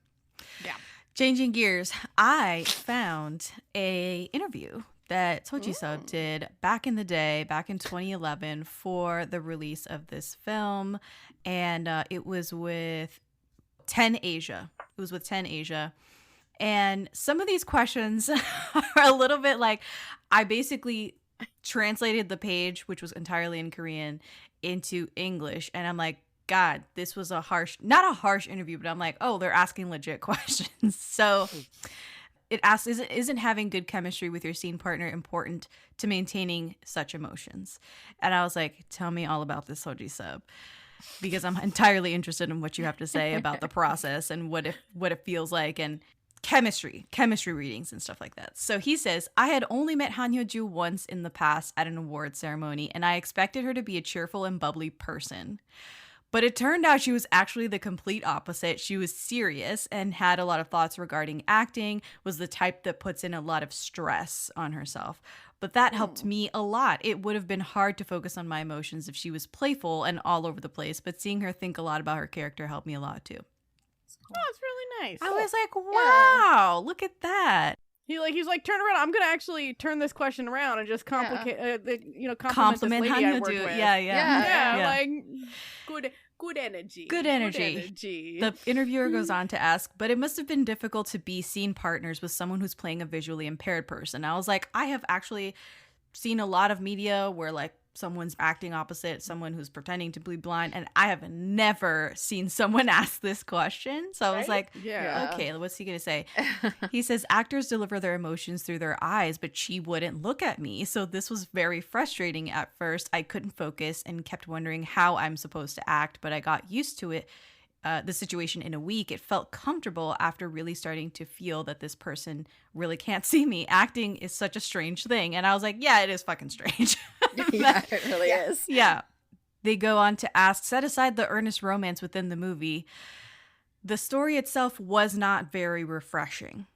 Yeah. Changing gears, I found a interview that Ji-sub did back in the day, back in 2011, for the release of this film. And it was with 10 Asia. And some of these questions are a little bit like, I basically translated the page, which was entirely in Korean, into English. And I'm like, God, this was not a harsh interview, but I'm like, oh, they're asking legit questions. So it asks, isn't having good chemistry with your scene partner important to maintaining such emotions? And I was like, tell me all about this, Ji-sub, because I'm entirely interested in what you have to say about the process and what it feels like, and chemistry readings and stuff like that. So he says, I had only met Han Hyo-joo once in the past at an award ceremony, and I expected her to be a cheerful and bubbly person. But it turned out she was actually the complete opposite. She was serious and had a lot of thoughts regarding acting, was the type that puts in a lot of stress on herself. But that helped me a lot. It would have been hard to focus on my emotions if she was playful and all over the place, but seeing her think a lot about her character helped me a lot too. Oh, it's really nice. I was like, wow, look at that. He's like, turn around. I'm gonna actually turn this question around and just compliment compliment this lady I work with. Yeah. Like good energy. Good energy. The interviewer goes on to ask, but it must have been difficult to be scene partners with someone who's playing a visually impaired person. I was like, I have actually seen a lot of media where like someone's acting opposite someone who's pretending to be blind, and I have never seen someone ask this question. So I was like, okay, what's he gonna say? He says actors deliver their emotions through their eyes, but she wouldn't look at me, so this was very frustrating at first. I couldn't focus and kept wondering how I'm supposed to act, but I got used to it, the situation, in a week. It felt comfortable after really starting to feel that this person really can't see me. Acting is such a strange thing. And I was like, yeah, it is fucking strange. Yeah, it really is. Yeah. They go on to ask, set aside the earnest romance within the movie, the story itself was not very refreshing.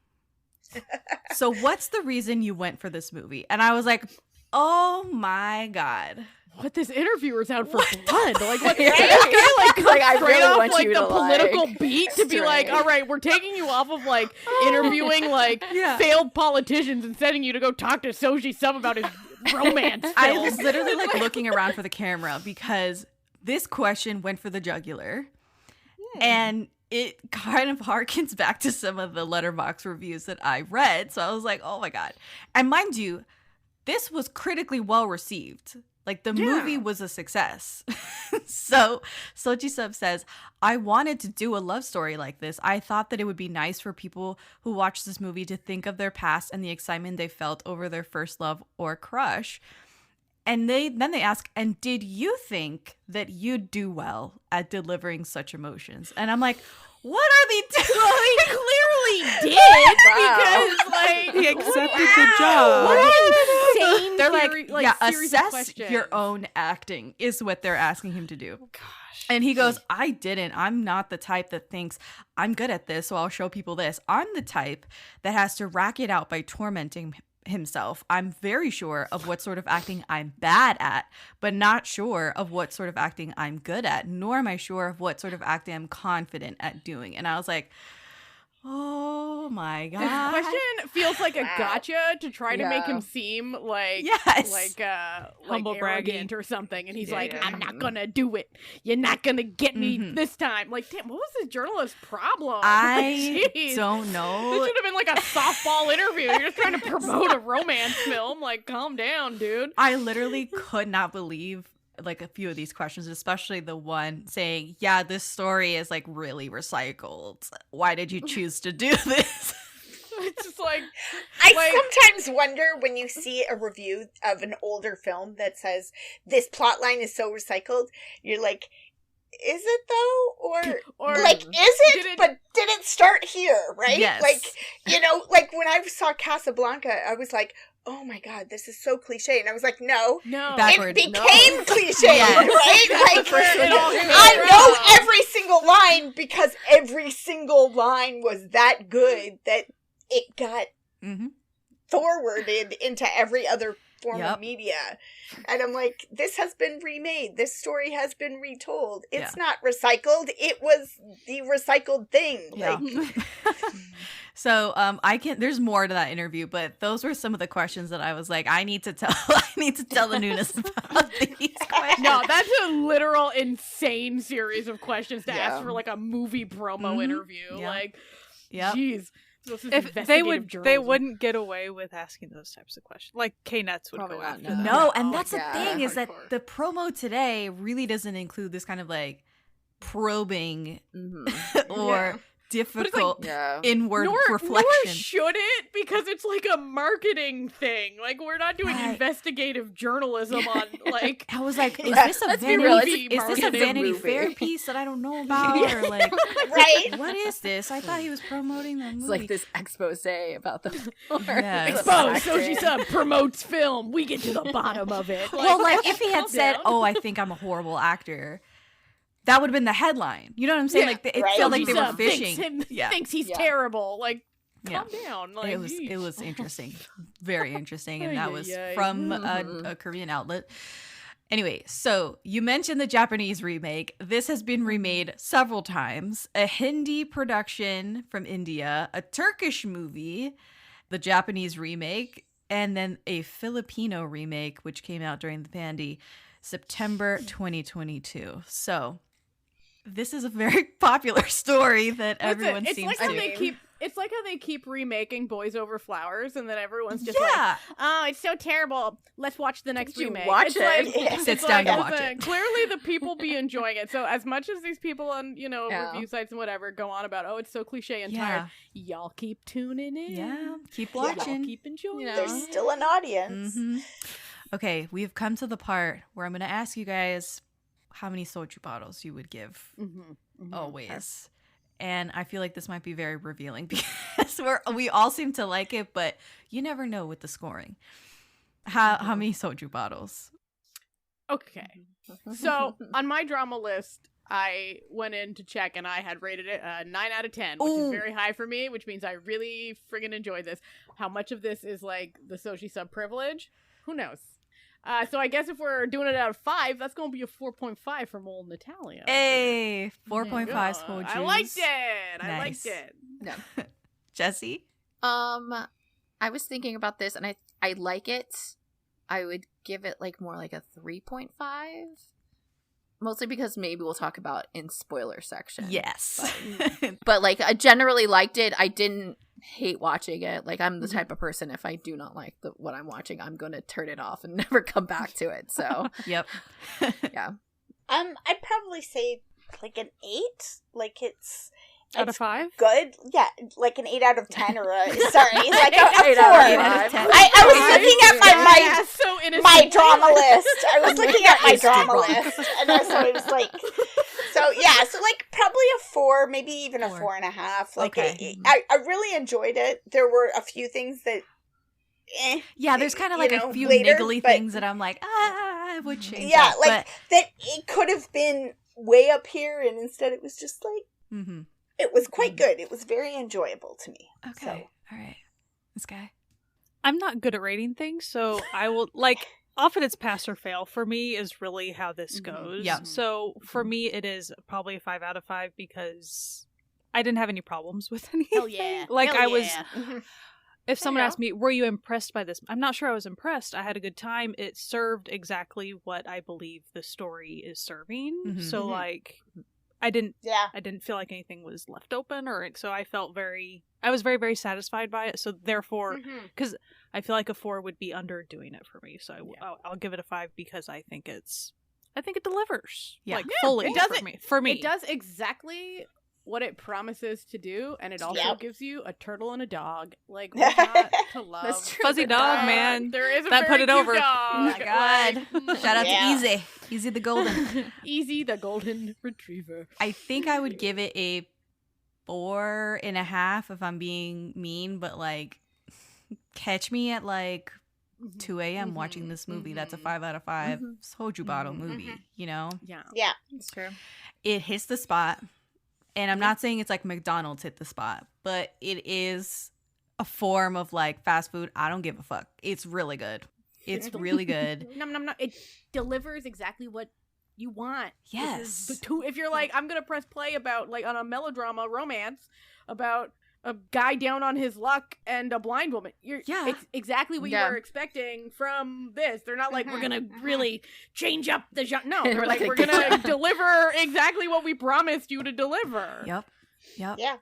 So what's the reason you went for this movie? And I was like, oh my God. What, this interviewer's out for blood? Like, what? Yeah. I really off want like you the to, political like, beat to be like, all right, we're taking you off of like interviewing like failed politicians and sending you to go talk to Ji-sub about his romance film. I was literally like looking around for the camera because this question went for the jugular, and it kind of harkens back to some of the Letterboxd reviews that I read. So I was like, oh my God. And mind you, this was critically well received. Like, the movie was a success. So Ji-sub says, I wanted to do a love story like this. I thought that it would be nice for people who watch this movie to think of their past and the excitement they felt over their first love or crush. And then they ask, and did you think that you'd do well at delivering such emotions? And I'm like, what are they doing? Well, he clearly did because, like, he accepted the job. What an insane They're series of assess questions. your own acting is what they're asking him to do. Gosh. And he goes, I didn't. I'm not the type that thinks I'm good at this, so I'll show people this. I'm the type that has to rack it out by tormenting himself. I'm very sure of what sort of acting I'm bad at, but not sure of what sort of acting I'm good at, nor am I sure of what sort of acting I'm confident at doing. And I was like, oh my God. This question feels like a gotcha to try to make him seem like humble arrogant braggy or something. And he's I'm not gonna do it. You're not gonna get me this time. Like, damn, what was this journalist's problem? I Jeez. don't know. This should have been like a softball interview. You're just trying to promote a romance film. Like, calm down, dude. I literally could not believe like a few of these questions, especially the one saying, yeah, this story is like really recycled. Why did you choose to do this? It's just like I sometimes wonder when you see a review of an older film that says this plot line is so recycled, you're like, is it though? Or like, is it? But did it start here, right? Yes. Like, you know, like when I saw Casablanca, I was like, oh my God, this is so cliche. And I was like, no. Backward. It became cliche, Yes. right? Like, I know every single line because every single line was that good that it got forwarded into every other form of media. And I'm like, this has been remade. This story has been retold. It's not recycled. It was the recycled thing. Yeah. Like, So there's more to that interview, but those were some of the questions that I was like, I need to tell the Noonas about these questions. No, that's a literal insane series of questions to ask for like a movie promo interview. Yeah. Like, Yep. jeez. If they wouldn't get away with asking those types of questions. Like K-Nuts would Probably go not, after no. them. No, and Oh, that's the yeah. thing is that Hardcore. the promo today really doesn't include this kind of like probing or difficult Yeah. inward Nor reflection. should it, because it's like a marketing thing. Like, we're not doing Right. investigative journalism on like. I was like, is Yeah, this a let's be Vanity, real, it's- is this a marketing Vanity movie. Fair piece that I don't know about? Or like, right? what is this? I thought he was promoting the movie. It's like this expose about the Yeah. Expose, Soji-sub promotes film. We get to the bottom of it. Well, like if he had calm said, down. "Oh, I think I'm a horrible actor," that would have been the headline. You know what I'm saying? Yeah, like it right. felt like they were Soji-sub fishing. Thinks he's Yeah. terrible. Like, Yeah. calm down. Like, It geez. was interesting, very interesting, and that was Ay, ay, ay. from a Korean outlet. Anyway, so you mentioned the Japanese remake. This has been remade several times. A Hindi production from India, a Turkish movie, the Japanese remake, and then a Filipino remake, which came out during the pandy, September 2022. So this is a very popular story that everyone It's seems like to. how they keep. It's like how they keep remaking Boys Over Flowers, and then everyone's just Yeah. like, "Oh, it's so terrible. Let's watch the next Did you remake." watch It's it? Like, Yeah. it's Sits down to like, watch listen, it. Clearly, the people be enjoying it. So, as much as these people on Yeah. review sites and whatever go on about, "Oh, it's so cliche and Yeah. tired," y'all keep tuning in. Yeah, keep Y'all watching. keep enjoying. You know. There's still an audience. Mhm. Okay, we've come to the part where I'm going to ask you guys how many soju bottles you would give always. And I feel like this might be very revealing because we all seem to like it, but you never know with the scoring. How many soju bottles? Okay. So on my drama list, I went in to check and I had rated it 9 out of 10, which Ooh. is very high for me, which means I really friggin' enjoyed this. How much of this is like the Soji-sub privilege? Who knows? So I guess if we're doing it out of 5, that's going to be a 4.5 from old Natalia. Hey, There you 4.5 go. soju. I liked it. I Nice. liked it. No. Jesse? I was thinking about this, and I like it. I would give it like more like a 3.5, mostly because maybe we'll talk about in spoiler section. Yes. But like I generally liked it. I didn't hate watching it. Like I'm the type of person, if I do not like what I'm watching, I'm going to turn it off and never come back to it. So Yep. yeah. I'd probably say like an 8. Like it's Out of 5? good. Yeah, like an 8 out of 10 or a sorry, like a 8 4. out of 5. I was looking at Yeah, so innocent. my drama list. I was looking at my It's drama drunk. list, and so it was like, so yeah, so like probably a 4, maybe even a 4. 4.5. Like Okay. I really enjoyed it. There were a few things that, Yeah, there's kind of you like know, a few later, niggly but- things that I'm like, I would change. yeah, that, like that it could have been way up here, and instead it was just like Mm-hmm. it was quite good. It was very enjoyable to me. Okay. So. All right. This guy. I'm not good at rating things, so I will like often it's pass or fail for me is really how this goes. Yeah. So for me it is probably a 5 out of 5 because I didn't have any problems with anything. Hell yeah. Like Hell I was yeah. if someone you asked me, were you impressed by this? I'm not sure I was impressed. I had a good time. It served exactly what I believe the story is serving. Mhm. So Mhm. like I didn't Yeah. feel like anything was left open so I was very, very satisfied by it. So therefore, Mhm. because I feel like a 4 would be underdoing it for me. So I'll give it a 5 because I think it's I think it delivers. Yeah. Like, Yeah, fully it does for me. It does exactly what it promises to do, and it also gives you a turtle and a dog. Like, what's not to love? That's true. Fuzzy dog, man. There is a That very put it cute over. dog. Oh my god! Shout out Yeah. to Easy the Golden. Easy the golden retriever. I think I would give it a 4.5 if I'm being mean, but like, catch me at like 2 a.m. watching this movie. That's a 5 out of 5 soju bottle movie. You know, Yeah. Yeah. It's true. it hits the spot, and I'm not saying it's like McDonald's hit the spot, but it is a form of like fast food. I don't give a fuck. It's really good. It's really good. Nom, nom, nom. It delivers exactly what you want. Yes. This is if you're like, I'm gonna press play about like on a melodrama romance about a guy down on his luck and a blind woman. It's exactly what you were expecting from this. They're not like, we're gonna really change up the genre. No, they're like, we're gonna deliver exactly what we promised you to deliver. Yep. Yeah.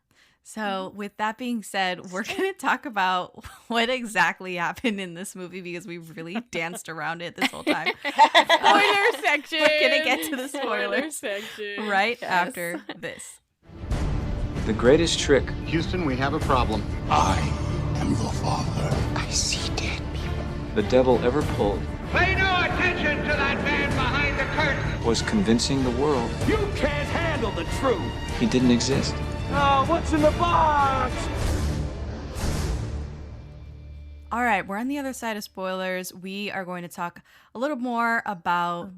So with that being said, we're going to talk about what exactly happened in this movie because we really danced around it this whole time. Spoiler section. We're going to get to the Spoiler spoilers section. right after this. The greatest trick. Houston, we have a problem. I am your father. I see dead people. The devil ever pulled Pay no attention to that man behind the curtain. was convincing the world You can't handle the truth. he didn't exist. Oh, what's in the box? All right, we're on the other side of spoilers. We are going to talk a little more about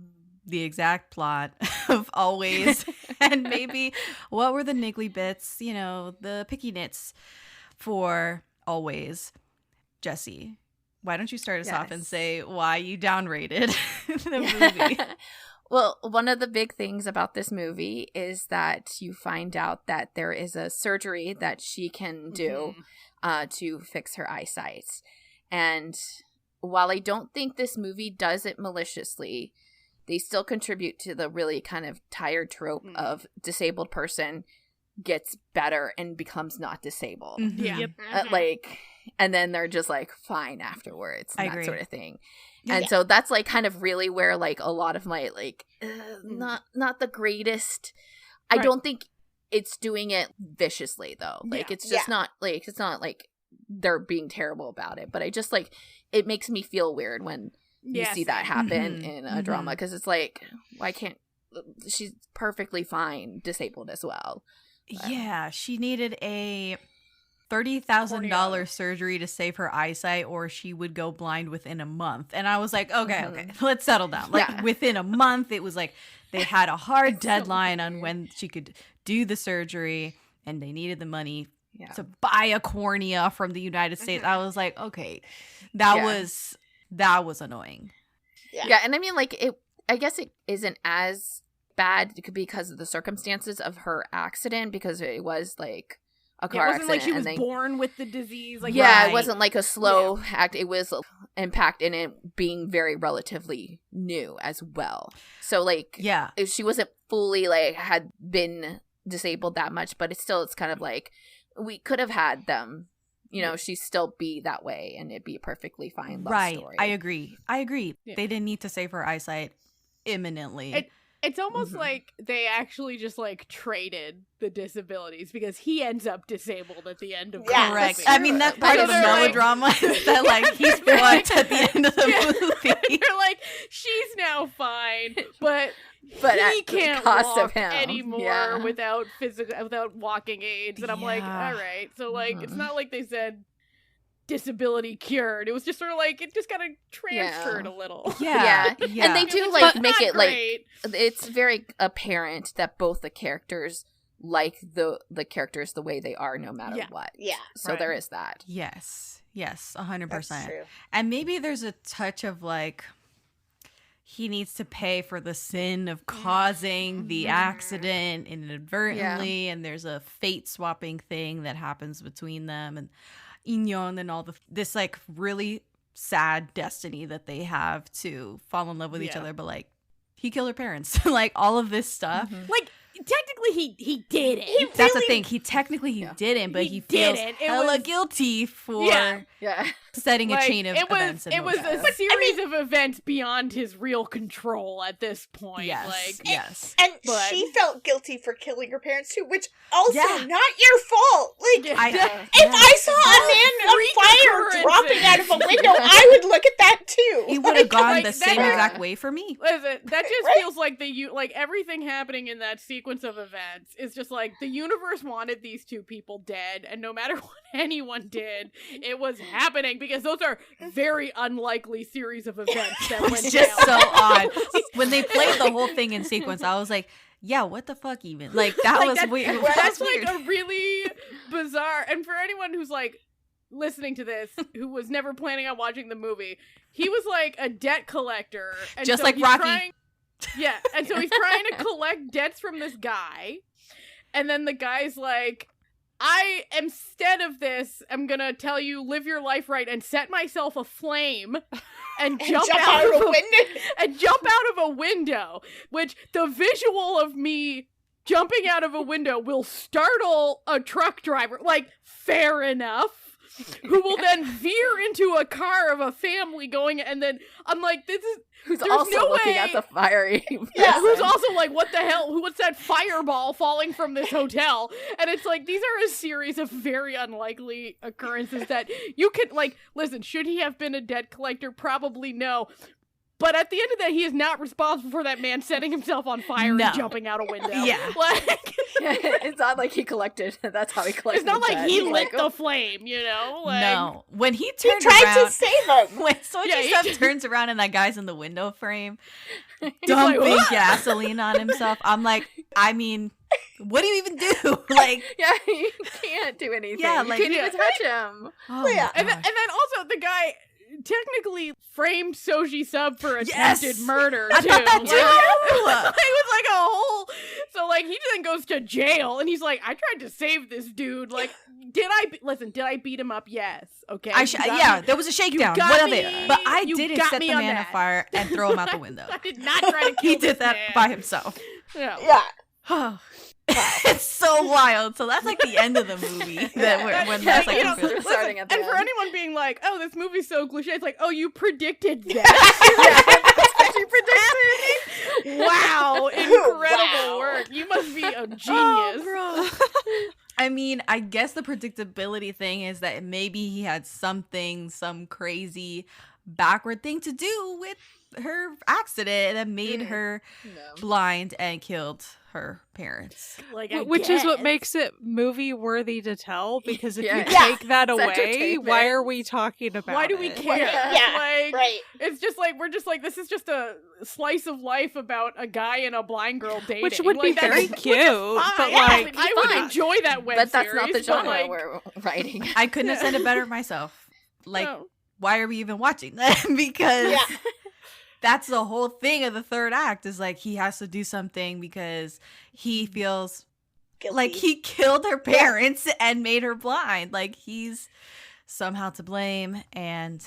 the exact plot of Always and maybe what were the niggly bits, you know, the picky nits for Always. Jessie, why don't you start us off and say why you downgraded the movie? Well, one of the big things about this movie is that you find out that there is a surgery that she can do to fix her eyesight. And while I don't think this movie does it maliciously, they still contribute to the really kind of tired trope of disabled person gets better and becomes not disabled. Yeah. Yep. Like, and then they're just like fine afterwards. I And that agree. sort of thing. And so that's like kind of really where like a lot of my like not the greatest. I don't think it's doing it viciously though. Like it's just not like they're being terrible about it. But I just like it makes me feel weird when you see that happen in a drama because it's like why can't she's perfectly fine disabled as well. Yeah, she needed a $30,000 surgery to save her eyesight or she would go blind within a month. And I was like, okay, let's settle down. Like within a month, it was like they had a hard deadline on when she could do the surgery and they needed the money to buy a cornea from the United States. I was like, okay, that was annoying. Yeah, and I mean like I guess it isn't as bad because of the circumstances of her accident because it was like a car it wasn't like she was accident born with the disease. Like it wasn't like a slow act. It was impact in it being very relatively new as well. So like she wasn't fully like had been disabled that much, but it's kind of like we could have had them, you know, she still be that way and it'd be a perfectly fine love story. I agree. Yeah. They didn't need to save her eyesight imminently. It's almost like they actually just like traded the disabilities because he ends up disabled at the end of the correct. movie. I mean that's part of the melodrama is that like he's fucked at the end of the movie. They're like, she's now fine, but he can't cost walk of him. anymore without walking aids. And I'm like, all right. So like it's not like they said disability cured. It was just sort of like it just kind of transferred a little. Yeah. And they do like make it like it's very apparent that both the characters like the characters the way they are no matter what. Yeah. So there is that. Yes, 100%. That's true. And maybe there's a touch of like he needs to pay for the sin of causing the accident inadvertently, and there's a fate swapping thing that happens between them and Inyeon and all this like really sad destiny that they have to fall in love with each other, but like he killed her parents, like all of this stuff. Like technically he did it. That's the thing. He technically didn't, but he feels hella guilty for setting a chain of events. It was a series of events beyond his real control at this point. Yes. And she felt guilty for killing her parents too, which also not your fault. Like, if I saw a man on fire dropping out of a window, I would look at that too. He would have gone the same exact way for me. Listen, that just feels like everything happening in that sequence of events is just like the universe wanted these two people dead, and no matter what anyone did, it was happening because those are very unlikely series of events that went just down. so odd. When they played the whole thing in sequence, I was like, yeah, what the fuck even? Like, that was weird. That's like a really bizarre, and for anyone who's like listening to this who was never planning on watching the movie, he was like a debt collector. And just so like Rocky. And so he's trying to collect debts from this guy, and then the guy's like, instead of this, I'm gonna tell you, live your life right and set myself aflame and jump out of a window. And jump out of a window, which the visual of me jumping out of a window will startle a truck driver. Like, fair enough. Who will then veer into a car of a family going, and then I'm like, this is who's also looking at the fiery. Who's also like, what the hell? What's that fireball falling from this hotel? And it's like, these are a series of very unlikely occurrences that you could like. Listen, should he have been a debt collector? Probably no. But at the end of that, he is not responsible for that man setting himself on fire and jumping out a window. Yeah. It's not like he collected. That's how he collected. It's not like he lit the flame, you know? Like, no. When he turned tried around, to save him. When Ji-sub turns around and that guy's in the window frame, dumping gasoline on himself, I'm like, I mean, what do you even do? Like, you can't do anything. Yeah, like, you can't even touch him. Oh and then also the guy technically framed Ji-sub for attempted murder too. It was like a whole. So like he then goes to jail and he's like, I tried to save this dude. Like, did I beat him up? Yes. Okay. There was a shakedown. Whatever. But I didn't set the man on fire and throw him out the window. I did not try to kill He did that man. by himself. Yeah. Yeah. It's so wild. So that's like the end of the movie. When that's like starting at the and end. for anyone being like, "Oh, this movie's so cliche," it's like, "Oh, you predicted that." You predicted. Wow, incredible work. You must be a genius. I mean, I guess the predictability thing is that maybe he had some crazy backward thing to do with her accident that made her blind and killed her parents. Which is what makes it movie worthy to tell, because if you take that away, why are we talking about it? Why do we care? Right. It's just like, we're just like, this is just a slice of life about a guy and a blind girl dating. Which would be very cute, but like, I would enjoy that web but that's series, not the genre like, we're writing. I couldn't have said it better myself. Like, why are we even watching that? Because that's the whole thing of the third act, is like he has to do something because he feels guilty. Like he killed her parents and made her blind. Like he's somehow to blame. And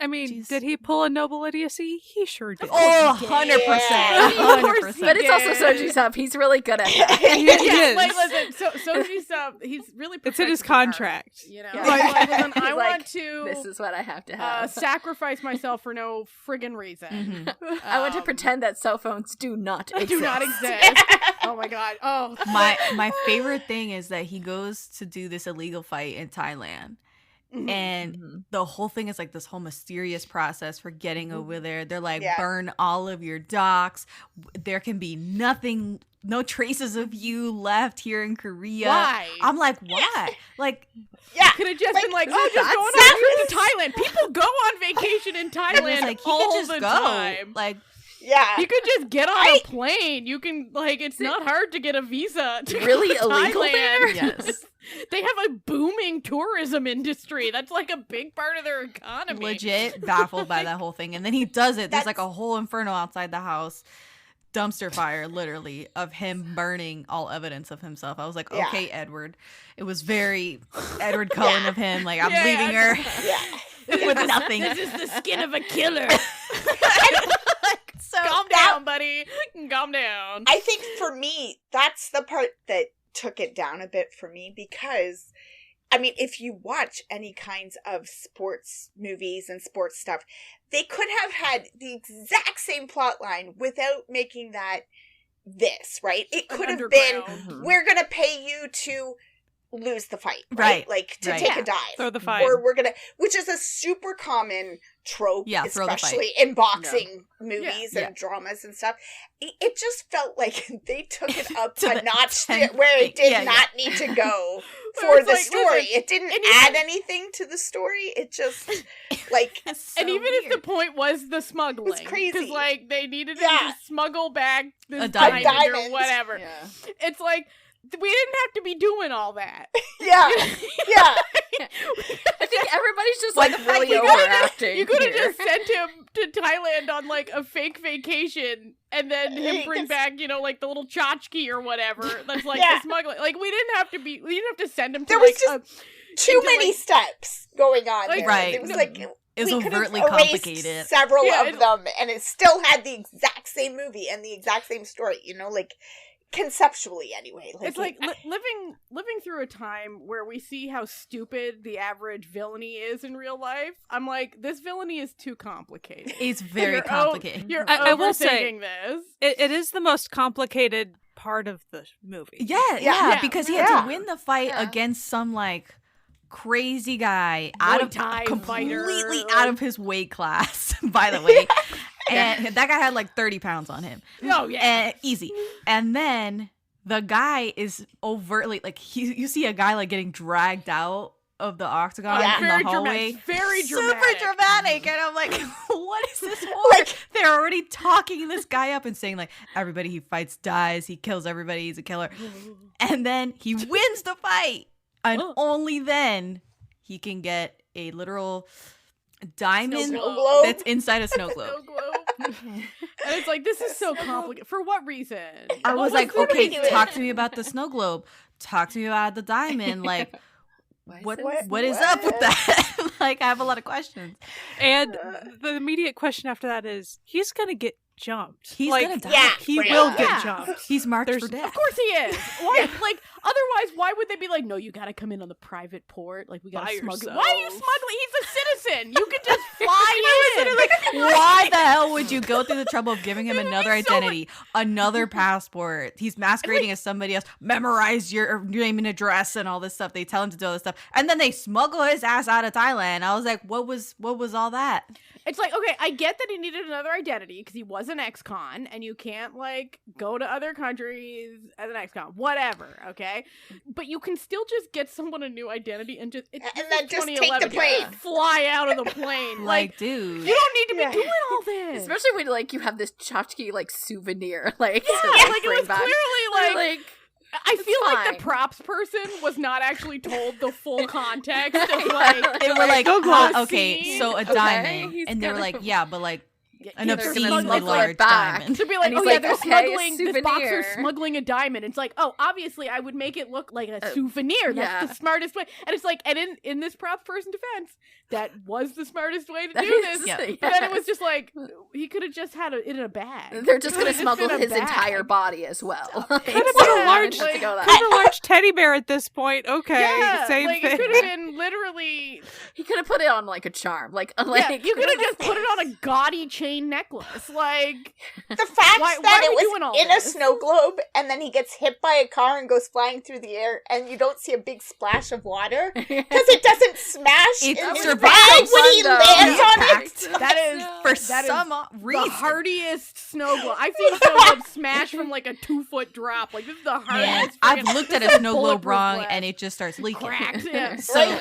I mean, did he pull a noble idiocy? He sure did. Oh, 100%. 100%. But it's also Ji-sub. He's really good at that. He is. Like, listen, Ji-sub, he's really it's in his protective contract. of her, you know? Yeah. Like, listen, I Like, want to This is what I have to have. sacrifice myself for no friggin' reason. I want to pretend that cell phones do not exist. Do not exist. Oh my god. Oh. My favorite thing is that he goes to do this illegal fight in Thailand. And the whole thing is like this whole mysterious process for getting over there. They're like, burn all of your docs. There can be no traces of you left here in Korea. Why? I'm like, why? Like, could have just been like, oh, just going on a trip to Thailand. People go on vacation in Thailand like, he all could just the go. time. Like, you could just get on a plane. You can, like, it's not hard to get a visa to really go to illegal Thailand. there? yes. They have a booming tourism industry. That's like a big part of their economy. Legit baffled by that whole thing. And then he does it. There's like a whole inferno outside the house. Dumpster fire, literally, of him burning all evidence of himself. I was like, okay, Edward. It was very Edward Cullen of him. Like, I'm leaving her with nothing. This is the skin of a killer. So Calm that down, buddy. Calm down. I think for me, that's the part that took it down a bit for me because, I mean, if you watch any kinds of sports movies and sports stuff, they could have had the exact same plot line without making that this, right? It could have been, we're going to pay you to lose the fight, right? Like to take a dive. Throw the fight. Or we're going to, which is a super common trope, especially in boxing movies and dramas and stuff. It just felt like they took it up a notch where it did not need to go for the story. It didn't add anything to the story. It just, like... So and even weird. If the point was the smuggling. It's crazy. Because, like, they needed to smuggle back this diamond or whatever. Yeah. It's like... We didn't have to be doing all that. Yeah. I think everybody's just like really overacting. You could have just sent him to Thailand on like a fake vacation and then him bring back, you know, like the little tchotchke or whatever. That's like the smuggling. Like we didn't have to send him to there was just too many steps going on there. Right. It was like it was overtly complicated. Several of them and it still had the exact same movie and the exact same story, you know, like conceptually anyway. Like, it's like living through a time where we see how stupid the average villainy is in real life. I'm like, this villainy is too complicated. It's very complicated. I will say this. It is the most complicated part of the movie. Yeah, because he had to win the fight against some like crazy guy completely out of his weight class, by the way. And that guy had like 30 pounds on him. Oh, yeah. And easy. And then the guy is overtly, like, you see a guy, like, getting dragged out of the octagon in the hallway. Very dramatic. Super dramatic. And I'm like, what is this for? Like, they're already talking this guy up and saying, like, everybody he fights dies. He kills everybody. He's a killer. And then he wins the fight. And only then he can get a literal diamond that's inside a snow globe. And it's like, this is so complicated. For what reason? I was like, okay, talk to me about the snow globe. Talk to me about the diamond. Like, what is up with that? Like, I have a lot of questions. And the immediate question after that is, he's going to get jumped. He's like, gonna die. He will get jumped. He's marked for death. Of course he is. Why? Like, otherwise, why would they be like, no, you gotta come in on the private port. Like, we gotta smuggle. Why are you smuggling? He's a citizen. You could just fly in. Like, why the hell would you go through the trouble of giving him another identity, another passport? He's masquerading as somebody else. Memorize your name and address and all this stuff. They tell him to do all this stuff, and then they smuggle his ass out of Thailand. I was like, what was all that? It's like, okay, I get that he needed another identity because he was an ex-con and you can't, like, go to other countries as an ex-con. Whatever, okay? But you can still just get someone a new identity and just... and then just take the plane. Fly out of the plane. Like, dude. You don't need to be doing all this. Especially when, like, you have this tchotchke, like, souvenir. Like, like, it was clearly, like I feel like the props person was not actually told the full context of like they were like, okay, so a diamond, and they were like, yeah, but like an obscenely large diamond. To be like, oh yeah, they're smuggling this boxer's smuggling a diamond. It's like, oh, obviously, I would make it look like a souvenir. That's the smartest way. And it's like, and in this props person defense, that was the smartest way to do this. But then it was just like, he could have just had it in a bag. They're just going to smuggle his entire body as well. Could have been a large teddy bear at this point. Okay, same thing. It could have been literally. He could have put it on like a charm, like you could have just put it on a gaudy chain necklace. Like the fact that it was in a snow globe, and then he gets hit by a car and goes flying through the air, and you don't see a big splash of water because it doesn't smash in his bag when he lands on it. That is for some reason the hardiest snow globe. I've seen snow globe smash from like a 2-foot drop. Like this is the hardest. I've looked at a sno globe wrong, and it just starts leaking. Cracks, So.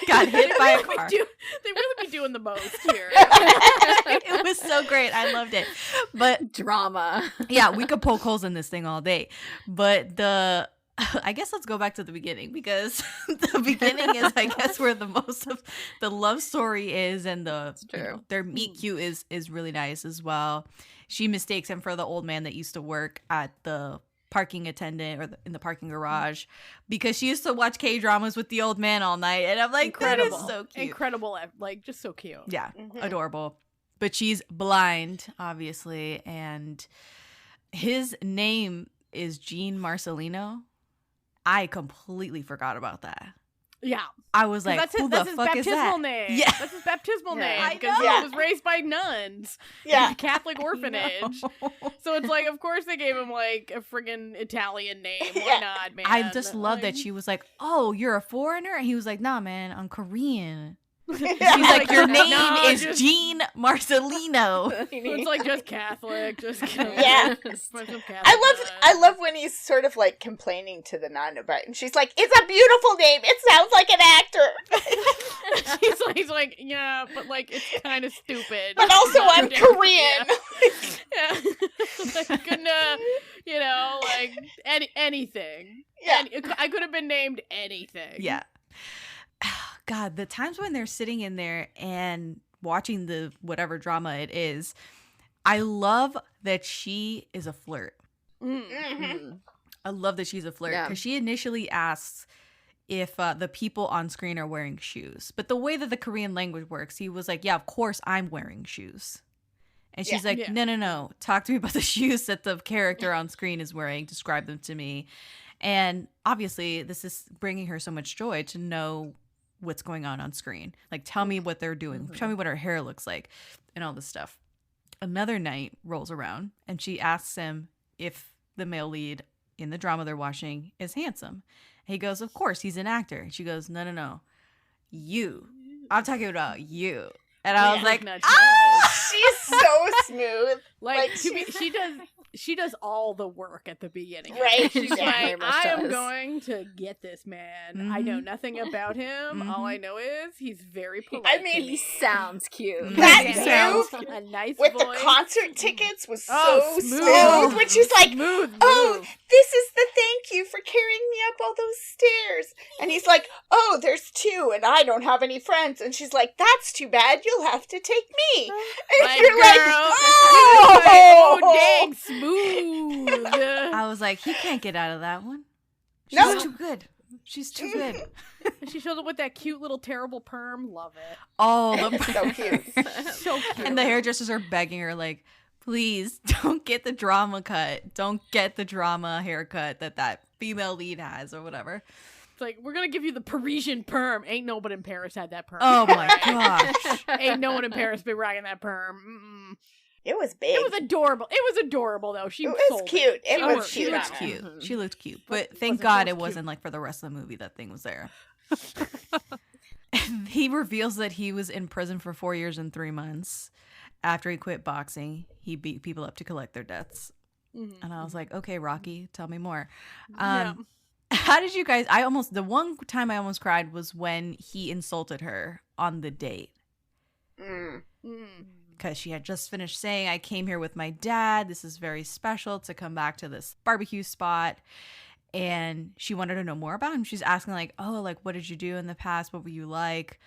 Got hit by a car. They really be doing the most here. It was so great. I loved it. But drama. Yeah, we could poke holes in this thing all day. But I guess let's go back to the beginning, because the beginning is, I guess, where the most of the love story is, and their meet cute is really nice as well. She mistakes him for the old man that used to work at the parking attendant or in the parking garage, because she used to watch K-dramas with the old man all night, and I'm like, incredible. That is so cute. Incredible, like just so cute. Yeah, adorable. But she's blind, obviously, and his name is Gene Marcelino. I completely forgot about that. Yeah. I was like, that's who his the fuck is that? baptismal name. Yeah. That's his baptismal Yeah. name because he was raised by nuns in a Catholic orphanage. So it's like, of course they gave him like a friggin' Italian name. Why not, man? I just love that she was like, "Oh, you're a foreigner?" And he was like, "Nah, man, I'm Korean." She's like, "Your name is Gene Marcelino." It's like just Catholic, just Yeah. I love when he's sort of like complaining to the nun about it, and she's like, "It's a beautiful name. It sounds like an actor." he's like, yeah, but like it's kind of stupid. But also, I'm Korean. Yeah. Like, like anything. Yeah. I could have been named anything. Yeah. God, the times when they're sitting in there and watching the whatever drama it is, I love that she is a flirt. Mm-hmm. I love that she's a flirt because she initially asks if the people on screen are wearing shoes. But the way that the Korean language works, he was like, yeah, of course I'm wearing shoes. And she's like, no. Talk to me about the shoes that the character on screen is wearing. Describe them to me. And obviously, this is bringing her so much joy to know what's going on screen. Like, tell me what they're doing. Tell me what her hair looks like and all this stuff. Another night rolls around and she asks him if the male lead in the drama they're watching is handsome. And he goes, of course, he's an actor. And she goes, no. You. I'm talking about you. And I was like, she's so smooth. Like she does all the work at the beginning. Right. She's like, I am going to get this man. Mm-hmm. I know nothing about him. All I know is he's very polite. I mean, He sounds cute. That move a nice with voice. the concert tickets was so smooth. When she's like, Smooth oh, move. this is the thank you for carrying me up all those stairs. And he's like, oh, there's 2 and I don't have any friends. And she's like, that's too bad. You'll have to take me. And Like, you're girl, like, oh, dang, smooth. I was like, he can't get out of that one. She's No. too good. She's too good. She shows up with that cute little terrible perm. Love it. Oh, so cute. So cute. and the hairdressers are begging her, like, please don't get the drama cut. Don't get the drama haircut that female lead has or whatever. It's like, we're going to give you the Parisian perm. Ain't nobody in Paris had that perm. Oh my gosh. Ain't no one in Paris been rocking that perm. Mm-mm. It was big. It was adorable. It was adorable, though. She It was sold cute. It was She cute. looked on her. cute. Mhm. She looked cute. But It thank wasn't God just it wasn't like for the rest of the movie that thing was there. And he reveals that he was in prison for 4 years and 3 months. After he quit boxing, he beat people up to collect their debts. Mm-hmm. And I was like, okay, Rocky, tell me more. Yeah. How did you guys, the one time I almost cried was when he insulted her on the date. Mm. Because she had just finished saying, I came here with my dad. This is very special to come back to this barbecue spot. And she wanted to know more about him. She's asking like, oh, like, what did you do in the past? What were you like?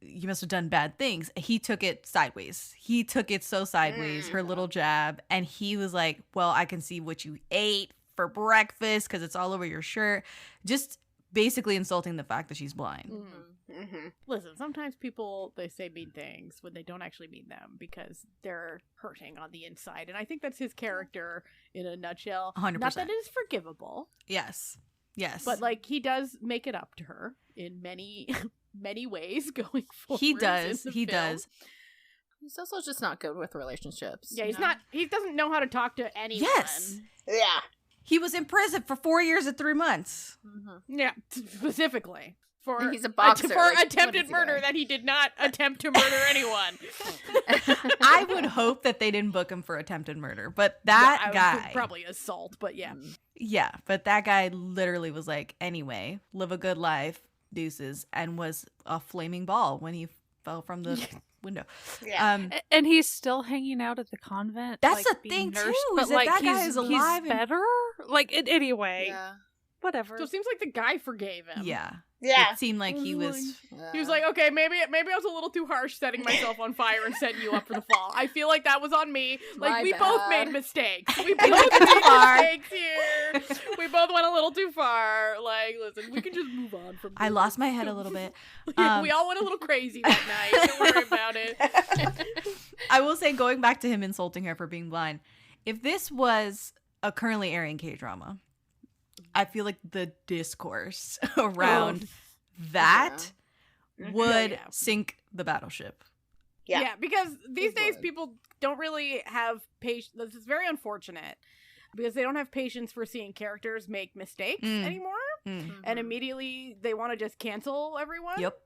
You must have done bad things. He took it sideways. He took it so sideways, her little jab. And he was like, well, I can see what you ate for breakfast because it's all over your shirt. Just basically insulting the fact that she's blind. Mm-hmm. Listen, sometimes people, they say mean things when they don't actually mean them because they're hurting on the inside. And I think that's his character in a nutshell. 100%. Not that it is forgivable, Yes. but like he does make it up to her in many, many ways going forward. He does. in the He film. does. He's also just not good with relationships. Yeah, he's not, he doesn't know how to talk to anyone. Yes. Yeah. He was in prison for 4 years and 3 months. Mm-hmm. Yeah, specifically. For, And he's a boxer, For like, what attempted is he murder doing? that he did not attempt to murder anyone. I would hope that they didn't book him for attempted murder, but that guy, Probably assault, but yeah. yeah, but that guy literally was like, anyway, live a good life, deuces, and was a flaming ball when he fell from the window. Yeah. And he's still hanging out at the convent. That's like, the being thing, nursed, too, But is that like that guy he's, is alive he's and- better. Like anyway, Yeah. whatever. So it seems like the guy forgave him. Yeah. Yeah. It seemed like he was. He was like, okay, maybe I was a little too harsh setting myself on fire and setting you up for the fall. I feel like that was on me. Like, My we both bad. made mistakes. We I both took it made too far. mistakes here. We both went a little too far. Like, listen, we can just move on one from I lost my head a little bit. We all went a little crazy that night. Don't worry about it. I will say, going back to him insulting her for being blind, if this was a currently airing K-drama, I feel like the discourse around that would sink the battleship. Yeah, because these days people don't really have patience. This is very unfortunate because they don't have patience for seeing characters make mistakes anymore. And immediately they want to just cancel everyone. Yep.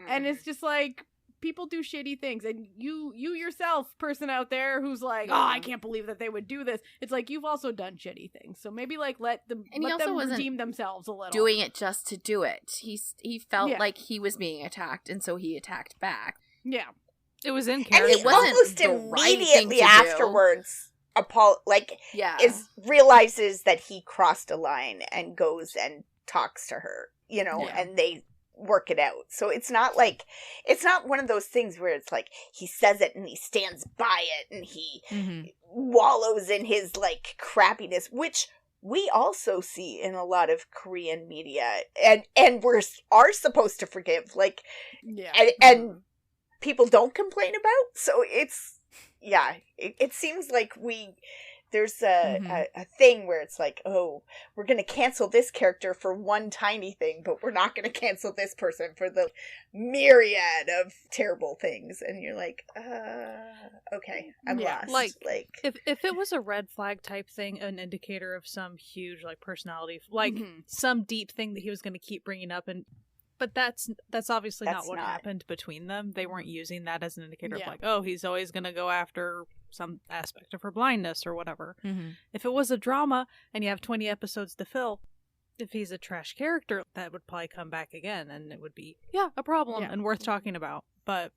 And it's just like, people do shitty things. And you yourself, person out there who's like, oh, I can't believe that they would do this. It's like, you've also done shitty things. So maybe like let them redeem themselves a little. Doing it just to do it. He felt like he was being attacked, and so he attacked back. Yeah. It was in And character. he almost immediately afterwards realizes that he crossed a line and goes and talks to her, and they work it out. So it's not one of those things where it's like he says it and he stands by it and he wallows in his like crappiness, which we also see in a lot of Korean media, and are supposed to forgive, like, and people don't complain about. So it's, it seems like there's a thing where it's like, oh, we're going to cancel this character for one tiny thing, but we're not going to cancel this person for the myriad of terrible things. And you're like, okay, I'm lost. Like if it was a red flag type thing, an indicator of some huge like personality, like some deep thing that he was going to keep bringing up, but that's obviously not what happened between them. They weren't using that as an indicator of like, oh, he's always going to go after some aspect of her blindness or whatever. If it was a drama and you have 20 episodes to fill, if he's a trash character, that would probably come back again, and it would be a problem and worth talking about. But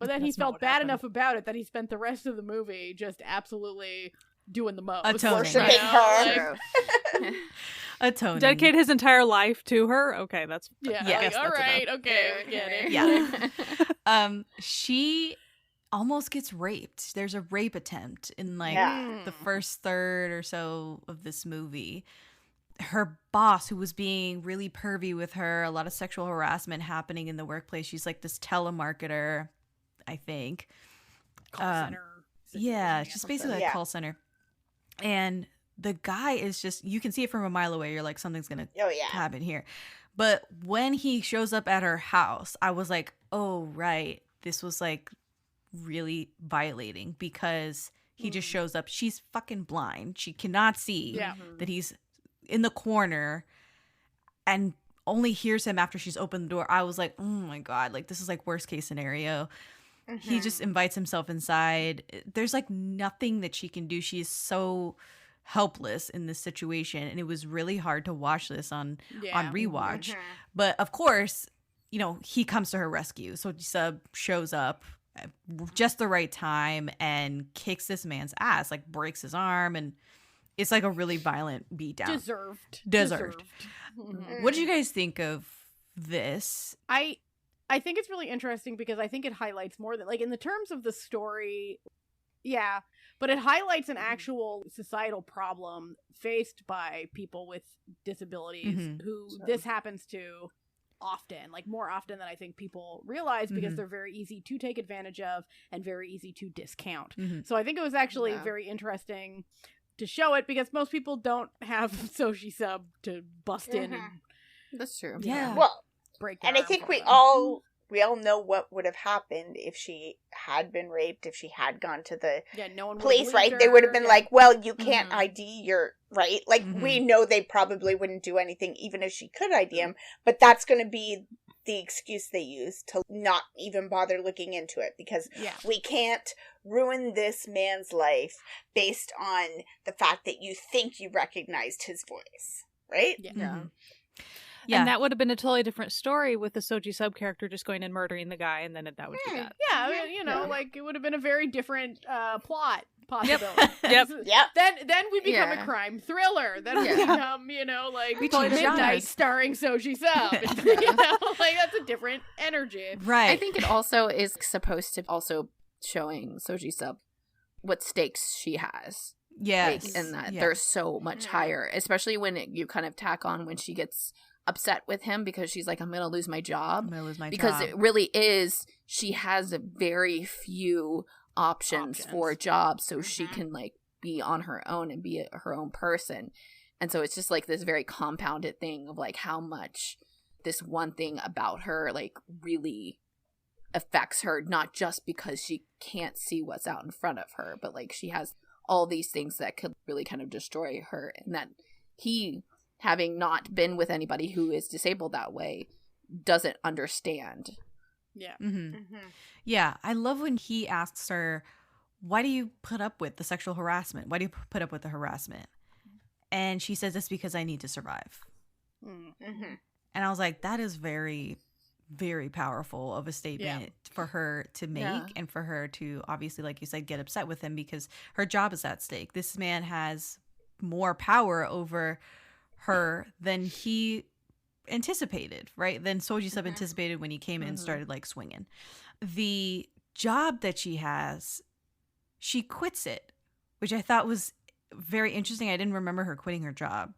then he felt bad enough about it that he spent the rest of the movie just absolutely doing the most. Worshiping her. Atoning. Dedicate his entire life to her. Okay, that's all right. Okay, I get it. Yeah. She almost gets raped. There's a rape attempt in like the first third or so of this movie. Her boss, who was being really pervy with her, a lot of sexual harassment happening in the workplace. She's like this telemarketer, I think. Call center. Yeah, she's basically a call center. And the guy is just, you can see it from a mile away. You're like, something's going to happen here. But when he shows up at her house, I was like, oh, right. This was like really violating, because he just shows up. She's fucking blind. She cannot see that he's in the corner and only hears him after she's opened the door. I was like, oh my God, like this is like worst case scenario. He just invites himself inside. There's like nothing that she can do. She is so helpless in this situation, and it was really hard to watch this on rewatch. But of course, he comes to her rescue. So Ji-sub shows up at just the right time and kicks this man's ass, like breaks his arm, and it's like a really violent beatdown. Deserved. What did you guys think of this? I think it's really interesting because I think it highlights more than, like, in the terms of the story, but it highlights an actual societal problem faced by people with disabilities who this happens to often, like more often than I think people realize, because they're very easy to take advantage of and very easy to discount. So I think it was actually very interesting to show it, because most people don't have Ji-sub to bust in and that's true. Break and I think we all know what would have happened if she had been raped, if she had gone to the police, right? They would have been like, well, you can't ID your, right? Like, we know they probably wouldn't do anything even if she could ID him, but that's going to be the excuse they use to not even bother looking into it, because we can't ruin this man's life based on the fact that you think you recognized his voice, right? Yeah. And that would have been a totally different story with the Ji-sub character just going and murdering the guy, and then that would be that. Like, it would have been a very different plot possibility. Yep. Then we become a crime thriller. Then we become, like Midnight starring Ji-sub. Like, that's a different energy. Right. I think it also is supposed to also showing Ji-sub what stakes she has. Yes. Like, and that they're so much higher, especially when you kind of tack on when she gets upset with him because she's like, I'm gonna lose my job. I'm gonna lose my because job. it really is, she has a very few options for jobs, so she can like be on her own and be her own person. And so it's just like this very compounded thing of like how much this one thing about her like really affects her, not just because she can't see what's out in front of her, but like she has all these things that could really kind of destroy her, and that he, having not been with anybody who is disabled that way, doesn't understand. Yeah. Yeah, I love when he asks her, why do you put up with the sexual harassment? Why do you put up with the harassment? And she says, it's because I need to survive. And I was like, that is very, very powerful of a statement for her to make, and for her to obviously, like you said, get upset with him because her job is at stake. This man has more power over her than he anticipated, right? Than Ji-sub anticipated when he came in and started like swinging. The job that she has, she quits it, which I thought was very interesting. I didn't remember her quitting her job.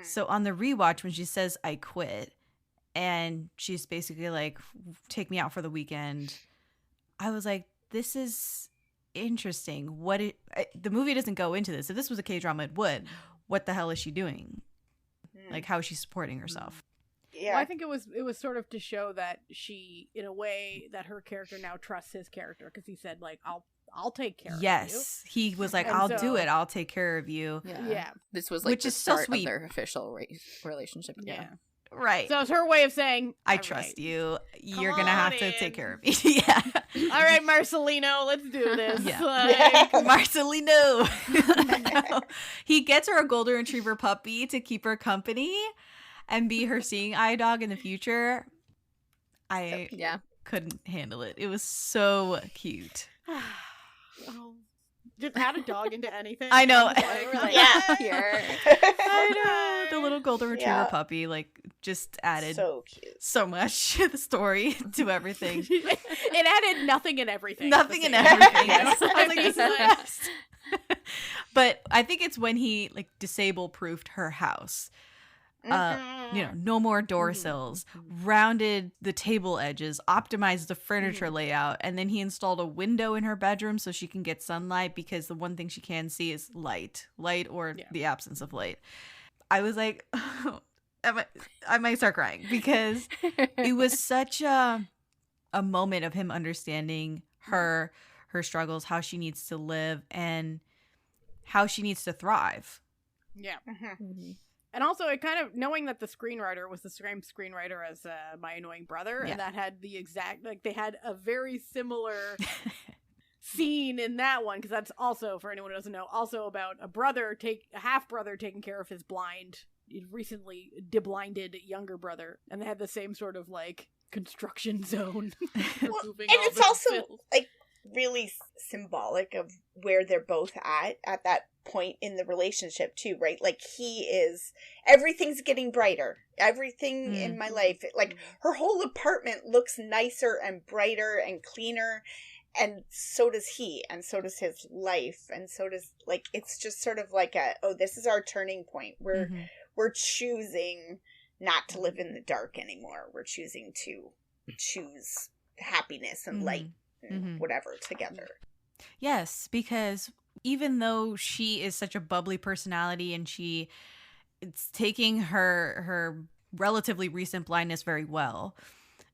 So on the rewatch, when she says, I quit, and she's basically like, take me out for the weekend, I was like, this is interesting. The movie doesn't go into this. If this was a K-drama, it would. What the hell is she doing? Like, how is she supporting herself? Yeah. Well, I think it was sort of to show that she, in a way, that her character now trusts his character, because he said like, I'll take care of you. Yes, he was like, And I'll so- do it. I'll take care of you. Yeah. This was like Which the is so start sweet. of their official relationship. Yeah. Right. So it's her way of saying, I "All trust right. you. You're Come gonna have on to in." take care of me. Yeah. All right, Marcelino, let's do this. Yeah. Like, Marcelino. He gets her a golden retriever puppy to keep her company and be her seeing eye dog in the future. I couldn't handle it. It was so cute. oh, just add a dog into anything. I know. Like, really? Here. I know. The little golden retriever Yeah. puppy like just added So cute. so much to the story, to everything. It added nothing and everything. Nothing and at the same everything. time. Yes. I was like, this is the best. But I think it's when he like disable proofed her house. No more door sills, rounded the table edges, optimized the furniture layout, and then he installed a window in her bedroom so she can get sunlight, because the one thing she can see is light or the absence of light. I was like, I might start crying, because it was such a moment of him understanding her struggles, how she needs to live, and how she needs to thrive. Yeah. And also, it kind of, knowing that the screenwriter was the same screenwriter as My Annoying Brother, and that had the exact, like, they had a very similar scene in that one, because that's also, for anyone who doesn't know, also about a half-brother taking care of his recently deblinded younger brother, and they had the same sort of, like, construction zone. Well, and it's also, like, really symbolic of where they're both at that point in the relationship too, right? Like, everything's getting brighter, everything in my life, like her whole apartment looks nicer and brighter and cleaner, and so does he, and so does his life, and so does, like, it's just sort of like this is our turning point. We're choosing not to live in the dark anymore. We're choosing to choose happiness and light and whatever together. Yes, because even though she is such a bubbly personality, and it's taking her relatively recent blindness very well,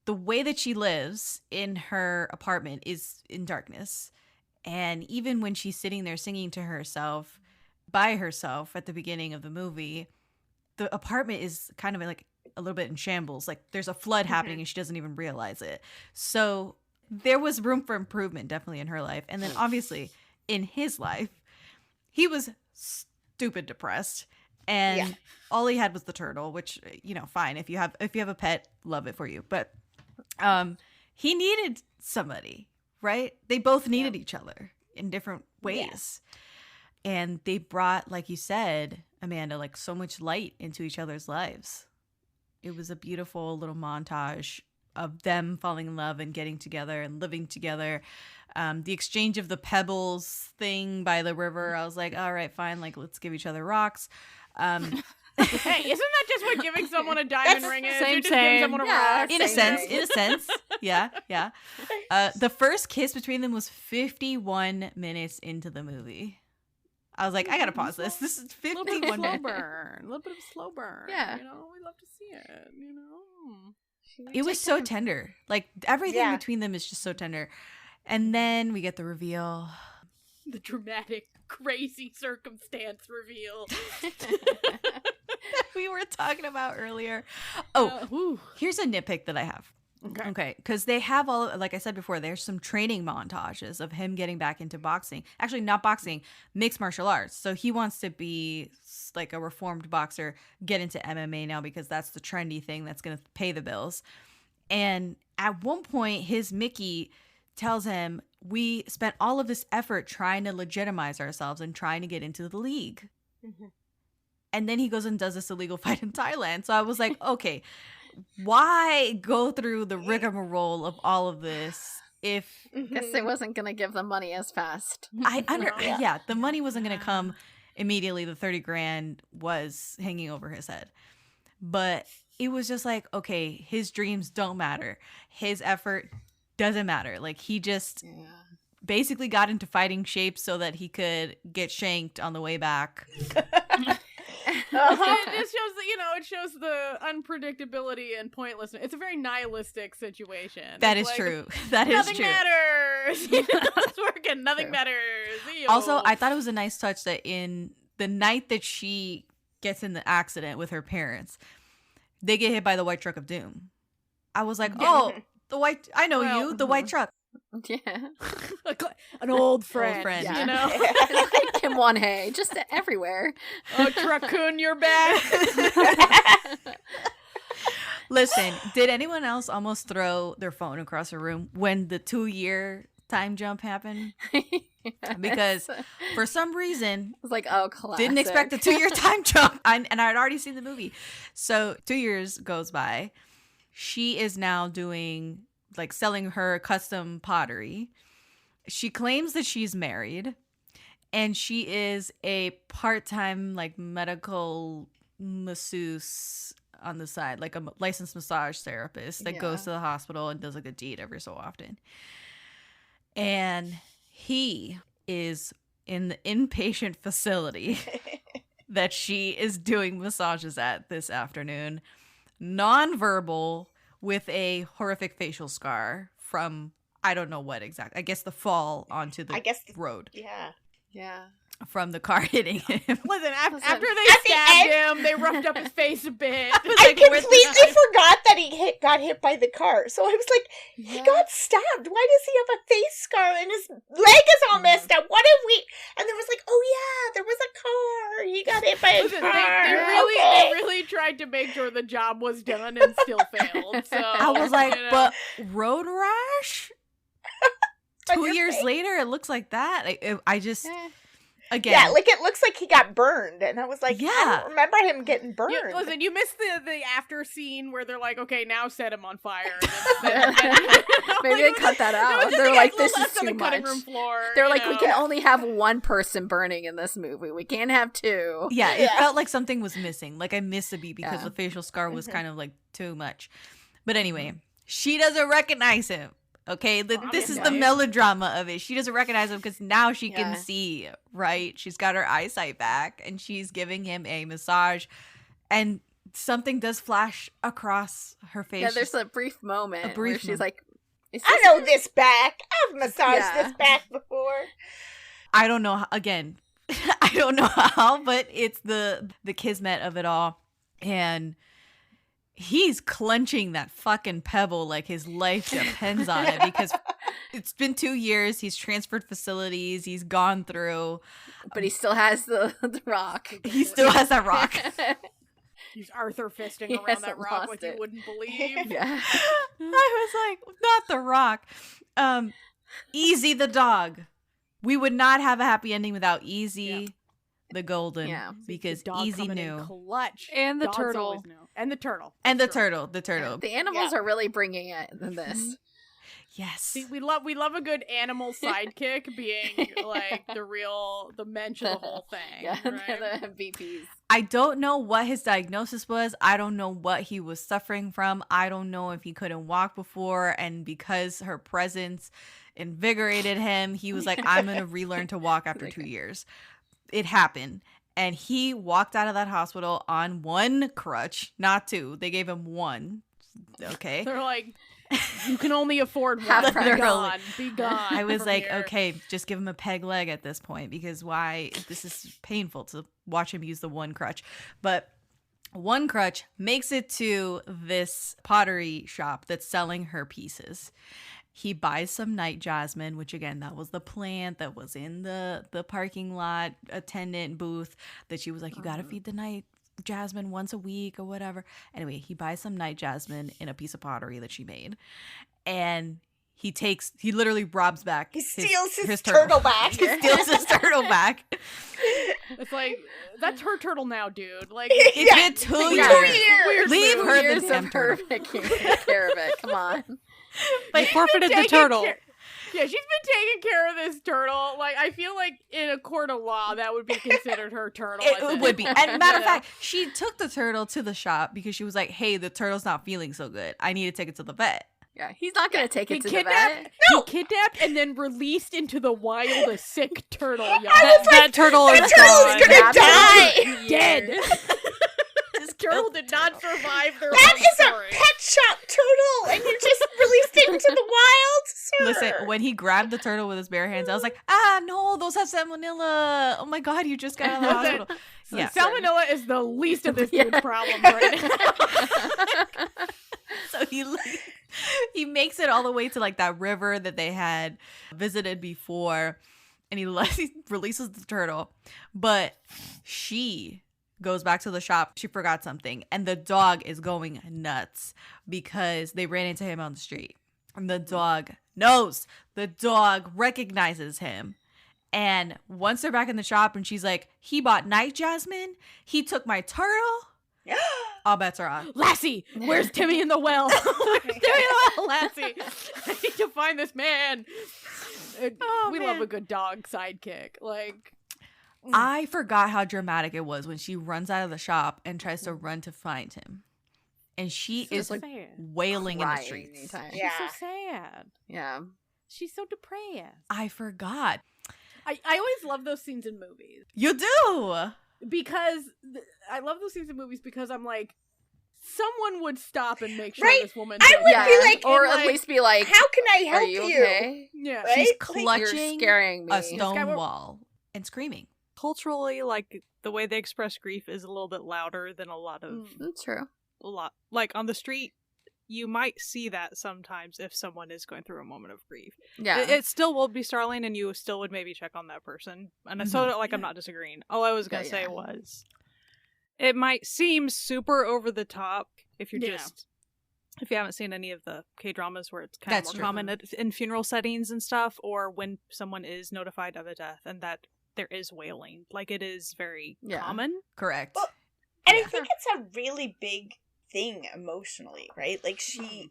the way that she lives in her apartment is in darkness. And even when she's sitting there singing to herself, by herself at the beginning of the movie, the apartment is kind of like a little bit in shambles. Like, there's a flood happening and she doesn't even realize it. So there was room for improvement, definitely, in her life. And then obviously in his life, he was stupid depressed, and all he had was the turtle, which, fine. If you have a pet, love it for you. But he needed somebody, right? They both needed each other in different ways. And they brought, like you said, Amanda, like, so much light into each other's lives. It was a beautiful little montage of them falling in love and getting together and living together. The exchange of the pebbles thing by the river, I was like, all right, fine, like, let's give each other rocks. Hey, isn't that just what giving someone a diamond ring is? You're just giving someone a rock. In a sense. Yeah. The first kiss between them was 51 minutes into the movie. I was like, I gotta pause this. This is 51 minutes. A little bit of a slow burn. Yeah. You know, we love to see it, you know. It was so tender. Like, everything between them is just so tender. And then we get the reveal. The dramatic, crazy circumstance reveal. That we were talking about earlier. Oh, here's a nitpick that I have. Okay, because they have all, like I said before, there's some training montages of him getting back into boxing. Actually, not boxing, mixed martial arts. So he wants to be like a reformed boxer, get into MMA now because that's the trendy thing that's going to pay the bills. And at one point, his Mickey tells him, we spent all of this effort trying to legitimize ourselves and trying to get into the league. Mm-hmm. And then he goes and does this illegal fight in Thailand. So I was like, okay, why go through the rigmarole of all of this if... Guess they wasn't going to give them money as fast. Yeah, the money wasn't going to come immediately. The 30 grand was hanging over his head. But it was just like, okay, his dreams don't matter. His effort doesn't matter. Like, he just basically got into fighting shape so that he could get shanked on the way back. It shows that, it shows the unpredictability and pointlessness. It's a very nihilistic situation. That is true. That is true. Nothing matters. It's working. Nothing matters. Also, I thought it was a nice touch that in the night that she gets in the accident with her parents, they get hit by the white truck of doom. I was like, oh, the white, I know you, the white truck. Yeah. An old friend. Yeah. You know? Like Kim Won-hee, just everywhere. Oh, Truck-kun, you're back. Listen, did anyone else almost throw their phone across the room when the 2-year time jump happened? Yes. Because for some reason, I was like, oh, classic. Didn't expect the 2-year time jump. And I'd already seen the movie. So 2 years goes by. She is now doing, like, selling her custom pottery. She claims that she's married. And she is a part-time, like, medical masseuse on the side, like a licensed massage therapist that goes to the hospital and does, like, a deed every so often. And he is in the inpatient facility that she is doing massages at this afternoon, nonverbal, with a horrific facial scar from I don't know what exactly. I guess the fall onto the road. Yeah. From the car hitting him. Listen, after they stabbed him, they roughed up his face a bit. I completely forgot that he got hit by the car. So I was like, he got stabbed. Why does he have a face scar and his leg is all messed up? What if we... And there was like, oh yeah, there was a car. He got hit by a car. They really tried to make sure the job was done and still failed. So I was like, but road rash? 2 years later, it looks like that. I just... Again. Yeah, like it looks like he got burned, and I was like, I don't remember him getting burned. Listen, you missed the after scene where they're like, okay, now set him on fire. Maybe they cut that out. They're like, this is too much. They're like, we can only have one person burning in this movie. We can't have two. Yeah, it felt like something was missing. Like I missed a beat because the facial scar was kind of like too much. But anyway, she doesn't recognize him. Okay, this is the melodrama of it. She doesn't recognize him because now she can see, right? She's got her eyesight back and she's giving him a massage and something does flash across her face. Yeah, there's a brief moment where she's like, I know this back. I've massaged this back before. I don't know, again, I don't know how, but it's the kismet of it all. And he's clenching that fucking pebble like his life depends on it because it's been 2 years. He's transferred facilities. He's gone through. But he still has the rock. He still has that rock. He's Arthur fisting around that rock like you wouldn't believe. Yeah. I was like, not the rock. Easy the dog. We would not have a happy ending without Easy the Golden. Yeah. Because Easy knew. Clutch. And the turtle. And the turtle. And the turtle. The turtle. The animals are really bringing it in this. Yes. See, we love a good animal sidekick being like the mensch of the whole thing. Yeah, right? the MVPs. I don't know what his diagnosis was. I don't know what he was suffering from. I don't know if he couldn't walk before, and because her presence invigorated him, he was like, I'm going to relearn to walk after 2 years. It happened. And he walked out of that hospital on one crutch, not two. They gave him one. Okay. They're like, you can only afford one. Half Be gone. Be gone. I was from like, here. okay, just give him a peg leg at this point, because why? This is painful to watch him use the one crutch. But one crutch makes it to this pottery shop that's selling her pieces. He buys some night jasmine, which again, that was the plant that was in the parking lot attendant booth that she was like, you got to feed the night jasmine once a week or whatever. Anyway, he buys some night jasmine in a piece of pottery that she made. And he literally robs back. He steals his turtle back. He steals his turtle back. It's like, that's her turtle now, dude. Like, It's been 2 years. Weird Leave move. her Years the damn of her turtle. taking care of it. Come on. They forfeited the turtle. Yeah, she's been taking care of this turtle. Like, I feel like in a court of law, that would be considered her turtle. It would be. And matter of fact, she took the turtle to the shop because she was like, hey, the turtle's not feeling so good. I need to take it to the vet. Yeah, he's not going to take it to the vet. He kidnapped and then released into the wild a sick turtle, y'all. That turtle is turtle's gone. gonna die. Dead. This turtle did not survive their That love is story. a pet shop turtle, and you just released it into the wild, sir. Listen, when he grabbed the turtle with his bare hands, I was like, no, those have salmonella. Oh my God, you just got out of the hospital. Yeah. Salmonella is the least of this dude's problems right now. So he makes it all the way to like that river that they had visited before, and he releases the turtle. But she goes back to the shop. She forgot something, and the dog is going nuts because they ran into him on the street. And the dog knows. The dog recognizes him. And once they're back in the shop and she's like, he bought night jasmine, he took my turtle, all bets are off. Lassie, where's Timmy in the well? Where's Timmy in the well, Lassie? I need to find this man. We love a good dog sidekick. Like, I forgot how dramatic it was when she runs out of the shop and tries to run to find him. And she is like wailing in the streets. She's so sad. Yeah. She's so depressed. I forgot. I always love those scenes in movies. You do? Because I love those scenes in movies because I'm like, someone would stop and make sure Right? this woman. I would be like, or and at like, least be like, how can I help are you you? okay? Yeah. Right? She's Like, clutching You're scaring me. a stone wall and screaming. Culturally, like the way they express grief is a little bit louder than a lot of That's true. like on the street. You might see that sometimes if someone is going through a moment of grief. Yeah. It still will be startling, and you still would maybe check on that person. And so, like, I'm not disagreeing. All I was going to say was, it might seem super over the top if you're if you haven't seen any of the K-dramas where it's kind of more common in funeral settings and stuff, or when someone is notified of a death and that there is wailing. Like, it is very common. Correct. Well, and I think it's a really big thing emotionally, right? Like she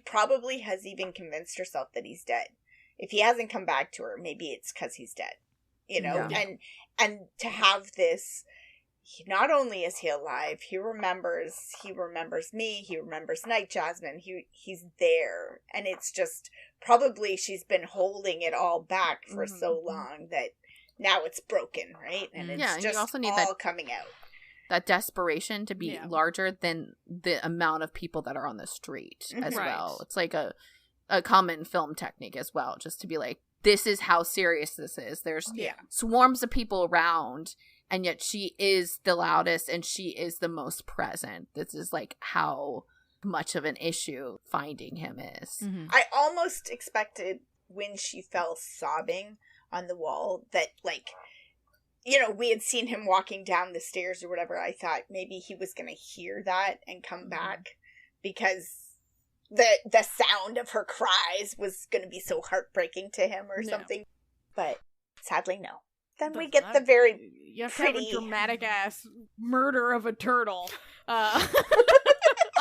probably has even convinced herself that he's dead. If he hasn't come back to her, maybe it's because he's dead, you know. And to have this, not only is he alive, he remembers me, he remembers Night Jasmine, he's there, and it's just probably she's been holding it all back for so long that now it's broken, right? And it's and just you also need all coming out. That desperation to be larger than the amount of people that are on the street as well. It's like a common film technique as well, just to be like, this is how serious this is. There's swarms of people around, and yet she is the loudest and she is the most present. This is like how much of an issue finding him is. I almost expected when she fell sobbing on the wall that, like, you know, we had seen him walking down the stairs or whatever. I thought maybe he was going to hear that and come back because the sound of her cries was going to be so heartbreaking to him or something. But sadly, no. Then we get the very you have pretty to have a dramatic ass murder of a turtle.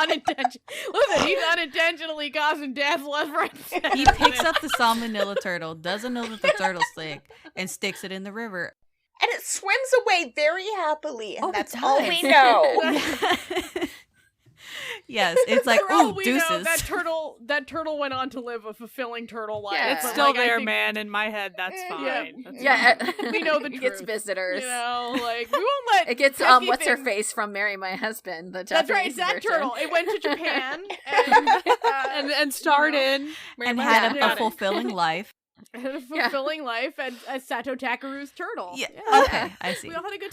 Listen, he's unintentionally causing death left, right, and center. He picks up the salmonella turtle, doesn't know that the turtle's sick, and sticks it in the river. And it swims away very happily, and Oh, it that's all does. we know. Yes, it's like, For all ooh, we know, deuces. that turtle went on to live a fulfilling turtle life. Yeah. It's But, still like, I there, think, man. In my head, that's fine. Yeah. That's fine. We know the It gets truth. visitors. You know, like, we won't let It gets pesky what's her things- face from Marry My Husband, the That's right, Japanese that version. turtle. It went to Japan And starred in and Marry had My a fulfilling life. had a fulfilling life as Sato Takaru's turtle. Yeah. Yeah. Okay, I see. We all had a good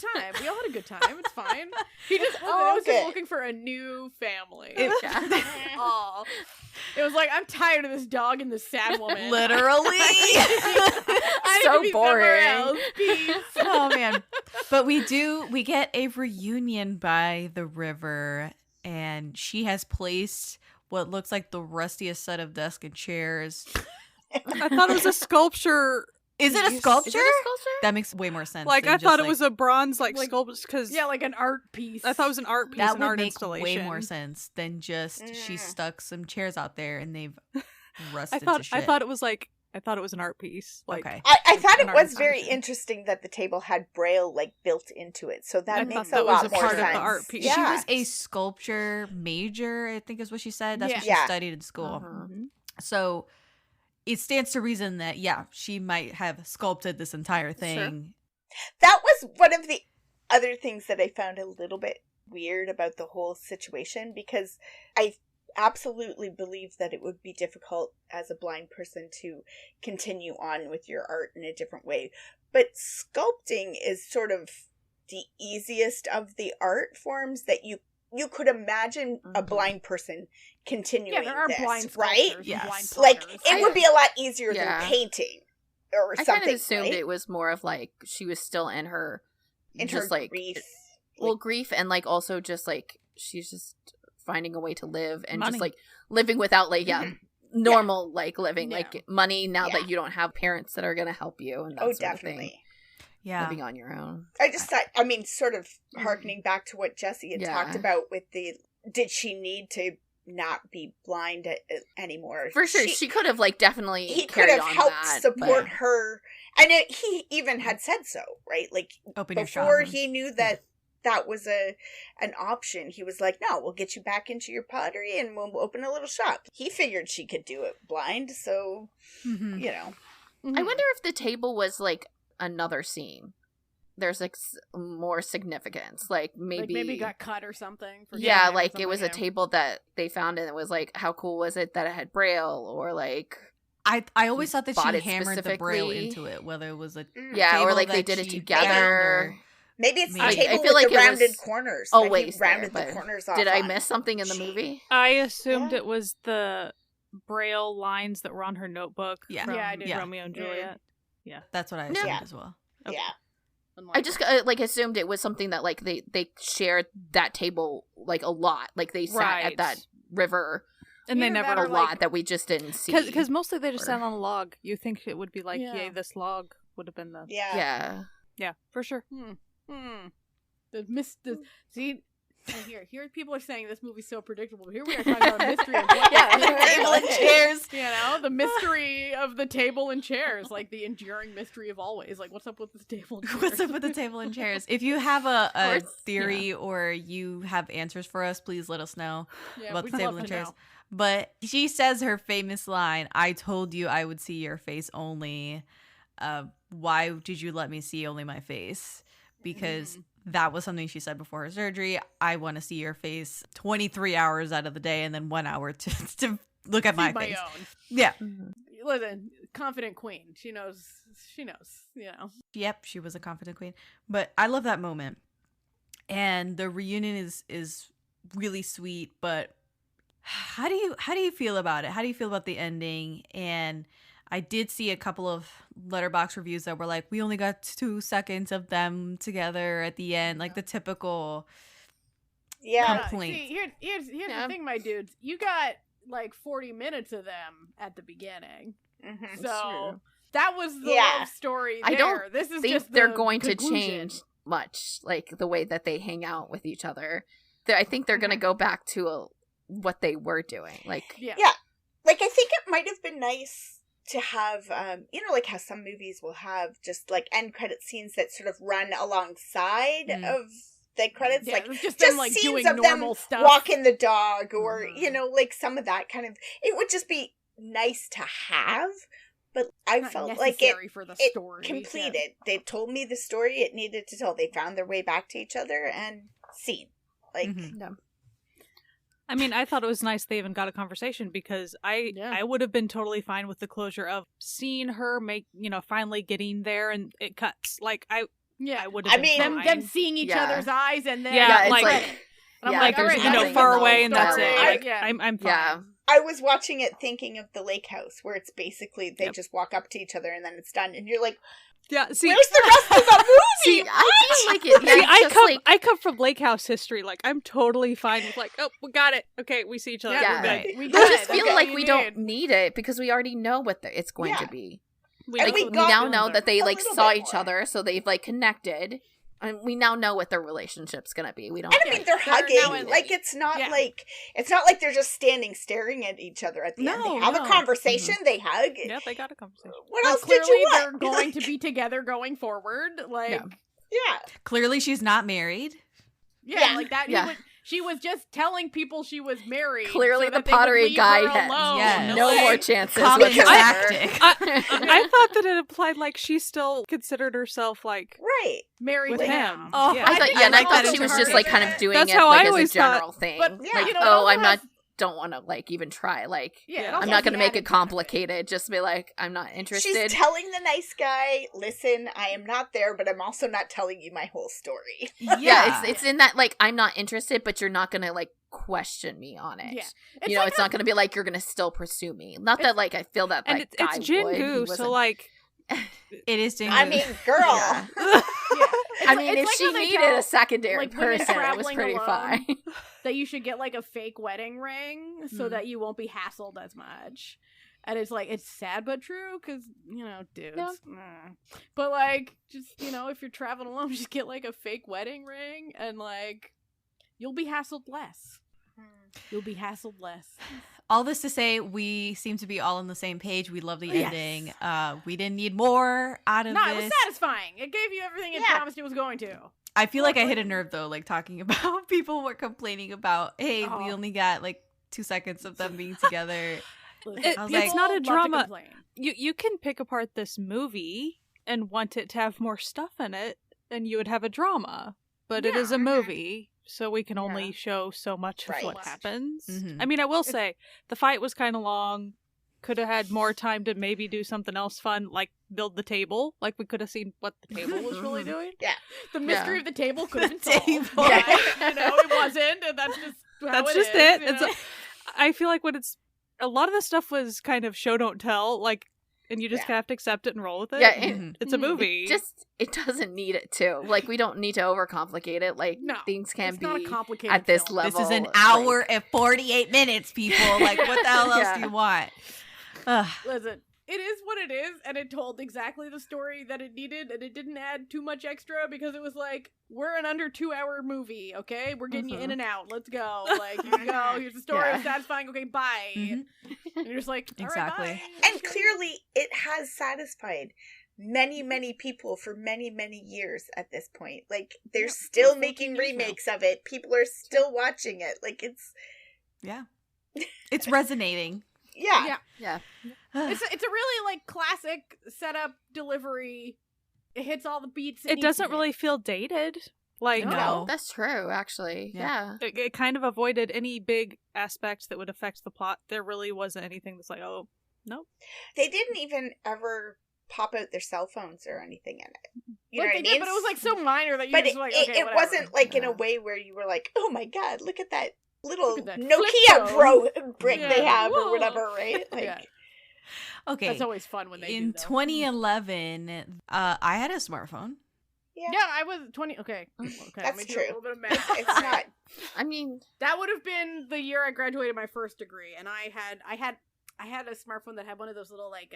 time. It's fine. He just Oh, was okay. just looking for a new family. Oh. It was like, I'm tired of this dog and this sad woman. Literally. I need So to be somewhere boring. else. Peace. Oh man. But we get a reunion by the river, and she has placed what looks like the rustiest set of desks and chairs. I thought it was a sculpture. Is it a Is sculpture? it a sculpture? That makes way more sense. Like, than I thought just, it was a bronze, like Like- sculpture, because Yeah, like an art piece. I thought it was an art piece, that an would art make installation. way more sense than just she stuck some chairs out there and they've rusted to shit. I thought it was an art piece. Like, Okay. I thought An it art was very installation. interesting that the table had braille like built into it, so that I makes thought a that was lot a more part of the sense. art piece. She Yeah. was a sculpture major, I think is what she said. That's what she Yeah. studied in school. Uh-huh. So it stands to reason that, yeah, she might have sculpted this entire thing. That was one of the other things that I found a little bit weird about the whole situation, because I absolutely believe that it would be difficult as a blind person to continue on with your art in a different way. But sculpting is sort of the easiest of the art forms that you could imagine a blind person continuing Yeah, there are this, blind right? sculptors and Yes. blind Like, plotters. it would be a lot easier Yeah. than painting or I something, kind of assumed right? it was more of like she was still in her, In just her like grief. well, grief, and like also just like she's just finding a way to live and Money. just like living without like normal like living Yeah. like money now Yeah. that you don't have parents that are gonna help you and that Oh, sort of thing. definitely. Yeah. Living on your own. I just thought, I mean, sort of harkening back to what Jessie had Yeah. talked about with did she need to not be blind anymore? For sure, she could have like definitely he could carried have on helped that, support but- her. And he even had said so, right? Like, Open your shop. before he knew that was an option, he was like, no, we'll get you back into your pottery and we'll open a little shop. He figured she could do it blind, so, Mhm. you know. I wonder if the table was like another scene. There's like more significance, like maybe it got cut or something. For yeah, time or like it was a something, table that they found and it was like, how cool was it that it had braille, or like I always thought that bought she it hammered the braille specifically. into it, whether it was a yeah, or table like they that did it she together. found or- Maybe it's the Maybe. table I feel with like the it was rounded corners. that he always there, rounded the but corners off did I on. miss something in the movie? I assumed Yeah. it was the braille lines that were on her notebook Yeah. from Yeah, I did. Romeo and Juliet. That's what I Yeah. assumed as well. Okay. Yeah. I just like assumed it was something that like they shared that table like a lot, like they sat Right. at that river And they Either never that a or, lot like- that we just didn't see. because mostly they just Or- sat on a log. You think it would be like, Yeah. yay, this log would have been the Yeah. yeah, for sure. See, here people are saying this movie's so predictable. But here we are talking about a mystery of what Yeah, the table and chairs. You know, the mystery of the table and chairs, like the enduring mystery of always. Like, what's up with this table? And chairs? What's up with the table and chairs? If you have a Or- theory or you have answers for us, please let us know Yeah, about we'd the table love and to chairs. know. But she says her famous line, "I told you I would see your face only. Why did you let me see only my face?" Because that was something she said before her surgery. I want to see your face 23 hours out of the day and then 1 hour to look at my My face. own. Yeah. Listen, confident queen. She knows. You know. Yep, she was a confident queen. But I love that moment. And the reunion is really sweet, but how do you feel about it? How do you feel about the ending? And I did see a couple of Letterboxd reviews that were like, we only got 2 seconds of them together at the end, like the typical Yeah. complaint. See, here's Yeah. the thing, my dudes. You got like 40 minutes of them at the beginning. Mhm. So true. that was the Yeah. love story. I there. don't This is think just they're the going to conclusion. change much, like the way that they hang out with each other. I think they're going to go back to what they were doing. Like, Yeah. Like, I think it might have been nice to have, like how some movies will have just, like, end credit scenes that sort of run alongside of the credits. Yeah, like, just just them, like, scenes doing of normal them stuff. walking the dog or, like, some of that kind of... It would just be nice to have, but I Not felt like necessary for the story. it completed. They told me the story it needed to tell. They found their way back to each other and scene. Like... I mean, I thought it was nice they even got a conversation because I would have been totally fine with the closure of seeing her finally getting there and it cuts. Like, I would have been fine. them seeing each other's eyes and then... it's like... And I'm like, all there's, right, far away and that's story. it. Like, I'm fine. Yeah. I was watching it thinking of the Lake House, where it's basically they just walk up to each other and then it's done, and you're like, Yeah, see, where's the rest of the movie? See, I feel like it. See, I come from Lake House history. Like, I'm totally fine with like, oh, we got it. Okay, we see each other. Yeah. We're good. We I did. just feel That's like all we you don't need. need it because we already know what it's going to be. And We we got now know that they a like little saw bit each more. other, so they've like connected, and we now know what their relationship's gonna be. We don't. And I mean, they're hugging. now in- Like, it's not Yeah. like they're just standing staring at each other at the end. They have a conversation. They hug. Yeah, they got a conversation. What Like, else did clearly you they're want? going to be together going forward. Like, Yeah. Clearly, she's not married. yeah, Yeah. like that. Yeah. She was just telling people she was married. Clearly so the that they would pottery leave guy her has alone. Yes. no Like, more chances. Common with her. tactic. I thought that it implied like she still considered herself like Right. with married to him. Oh, yeah. I thought, and I like thought that she was into just her. like kind of doing That's it how like I as a always thought. general thing. But, yeah, like, you know, it oh, also I'm not. has- Don't want to like even try. Like, Yeah, it Yeah. also I'm has not going to the make it added complicated. Just be like, I'm not interested. She's telling the nice guy, listen, I am not there, but I'm also not telling you my whole story. yeah, it's in that like I'm not interested, but you're not going to like question me on it. Yeah. You know, it's not going to be like you're going to still pursue me. Not that like I feel that And like it's guy would. He Jingu, wasn't- so like It is Jingu. I mean, girl. Yeah. I mean, it's if like she how they needed tell, a secondary like, women person, it was traveling pretty alone, fine. that you should get like a fake wedding ring so that you won't be hassled as much. And it's like, it's sad but true because, dudes. Yeah. But like, just, if you're traveling alone, just get like a fake wedding ring and like, you'll be hassled less. You'll be hassled less. All this to say, we seem to be all on the same page. We love the Yes. ending. We didn't need more out of No, this. it was satisfying. It gave you everything it promised it was going to. I feel like I hit a nerve though, like talking about people were complaining about, hey, we only got like 2 seconds of them being together. It- I was it's like- not a Love to drama. complain. You can pick apart this movie and want it to have more stuff in it, and you would have a drama. But it is a movie, so we can only show so much of what Right. happens. Mhm. I mean, I will say, the fight was kind of long. Could have had more time to maybe do something else fun, like build the table. Like, we could have seen what the table was really doing. Yeah. The mystery Yeah. of the table could have been solved. table. Right? It wasn't, and that's just how That's it just is, it. you It's know? I feel like when it's... A lot of the stuff was kind of show, don't tell, like, and you just Yeah. have to accept it and roll with it. Yeah, and it's a movie. It doesn't need it to. Like, we don't need to overcomplicate it. Like, No, things can it's not a be complicated at this film. level. This is an like- hour and 48 minutes, people. Like, what the hell else Yeah. do you want? Ugh. Listen, it is what it is, and it told exactly the story that it needed, and it didn't add too much extra because it was like, we're an under 2-hour movie, okay? We're getting you in and out. Let's go. Like, here you go. Here's the story. Yeah. It's satisfying. Okay, bye. Mhm. And you're just like, all right, Exactly. bye. And clearly, it has satisfied many, many people for many, many years at this point. Like, they're Yeah, still 14 making years now. remakes of it. People are still watching it. Like, it's... Yeah. It's resonating. Yeah. Yeah. Ugh. It's a really, like, classic setup delivery. It hits all the beats. it doesn't really feel dated. Like, No. That's true, actually. Yeah. Yeah. it kind of avoided any big aspects that would affect the plot. There really wasn't anything that's like, oh, nope. They didn't even ever pop out their cell phones or anything in it. You know Like, what they I mean? did, but it was, like, so minor that you But just it, like, it, okay, it whatever. wasn't like in Yeah. a way where you were like, oh my god, look at that little Look at that Nokia flip brick Yeah. they have Whoa. or whatever, right? Like, Yeah. Okay. That's always fun when they In do, though. 2011, I had a smartphone. yeah. Yeah, I was 20. Okay. That's let me do true. A little bit of math. It's not. I mean, That would have been the year I graduated my first degree, and I had a smartphone that had one of those little like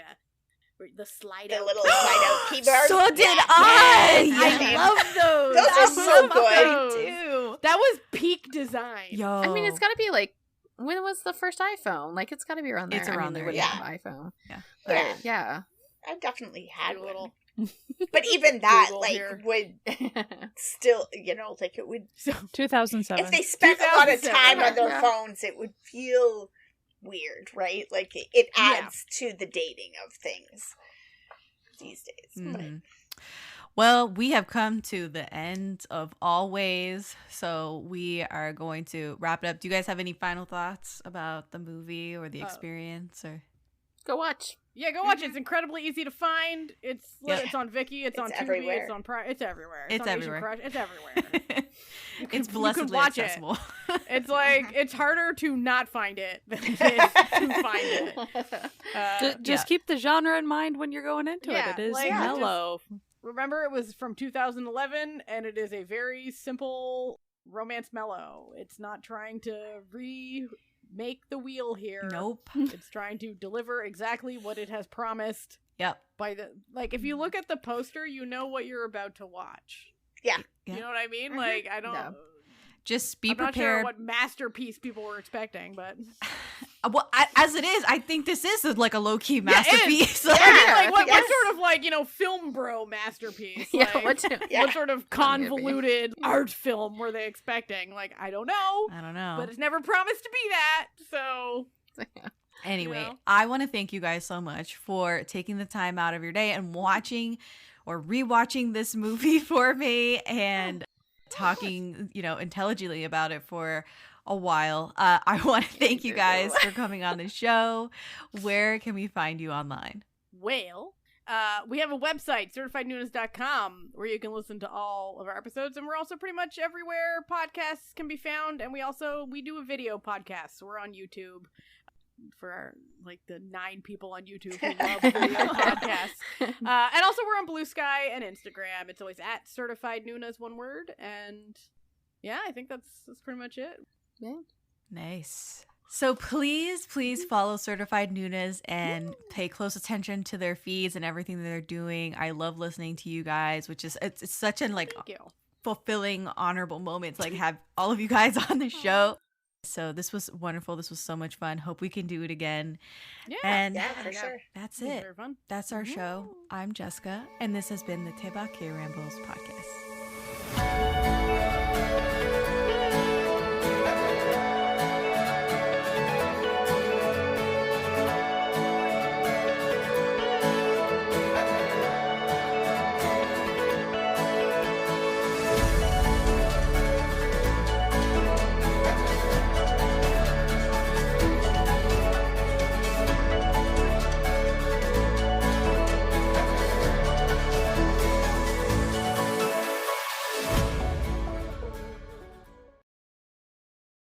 the slide The out. little slide out keyboard. So did Yeah. I. I Yeah. love those. Those are I so love good. those. Too. That was peak design. Yo. I mean, it's got to be like when was the first iPhone? Like, it's got to be around there. It's around they there, wouldn't yeah. have an iPhone. Yeah. But, yeah. I definitely had A one. little. But even that, Google like, here. would still, like, it would... 2007. If they spent a lot of 2007, time on their yeah. phones, it would feel weird, right? Like, it adds to the dating of things these days. But Mhm. Well, we have come to the end of Always, so we are going to wrap it up. Do you guys have any final thoughts about the movie or the experience? Or Go watch. Yeah, go watch it. It's incredibly easy to find. It's on Viki. It's on Tubi. everywhere. It's on Prime. It's everywhere. It's on Asian everywhere. Crush. It's everywhere. It's you blessedly can watch accessible. It's like it's harder to not find it than it is to find it. Just keep the genre in mind when you're going into Yeah, it. It is like, mellow. Remember, it was from 2011, and it is a very simple romance mellow. It's not trying to remake the wheel here. Nope. It's trying to deliver exactly what it has promised. Yep. If you look at the poster, you know what you're about to watch. yeah. Yeah. You know what I mean? Like, I don't... Yeah. Just be I'm not sure prepared. what masterpiece people were expecting, but... Well, as it is, I think this is like a low-key it is. masterpiece. I mean, like, what Yes. sort of, like, film bro masterpiece? Yeah, Like, what sort of convoluted art film were they expecting? Like, I don't know. I don't know. But it's never promised to be that, so... Anyway, You know? I want to thank you guys so much for taking the time out of your day and watching or rewatching this movie for me and talking, intelligently about it for a while. I want to thank you guys for coming on the show. Where can we find you online? Well, we have a website, certifiednoonas.com, where you can listen to all of our episodes, and we're also pretty much everywhere podcasts can be found, and we do a video podcast, so we're on YouTube for our, the 9 people on YouTube who love video podcasts. And also we're on Blue Sky and Instagram. It's always at Certified Noonas, one word, and yeah, I think that's pretty much it. Yeah. Nice. So please follow Certified Noonas and pay close attention to their feeds and everything that they're doing. I love listening to you guys, which is it's such an Thank you. fulfilling, honorable moment to have all of you guys on the show. So this was wonderful. This was so much fun. Hope we can do it again. Yeah. And Yeah, for sure. that's It was it. very fun. That's our show. I'm Jessica, and this has been the Daebak K-Rambles podcast.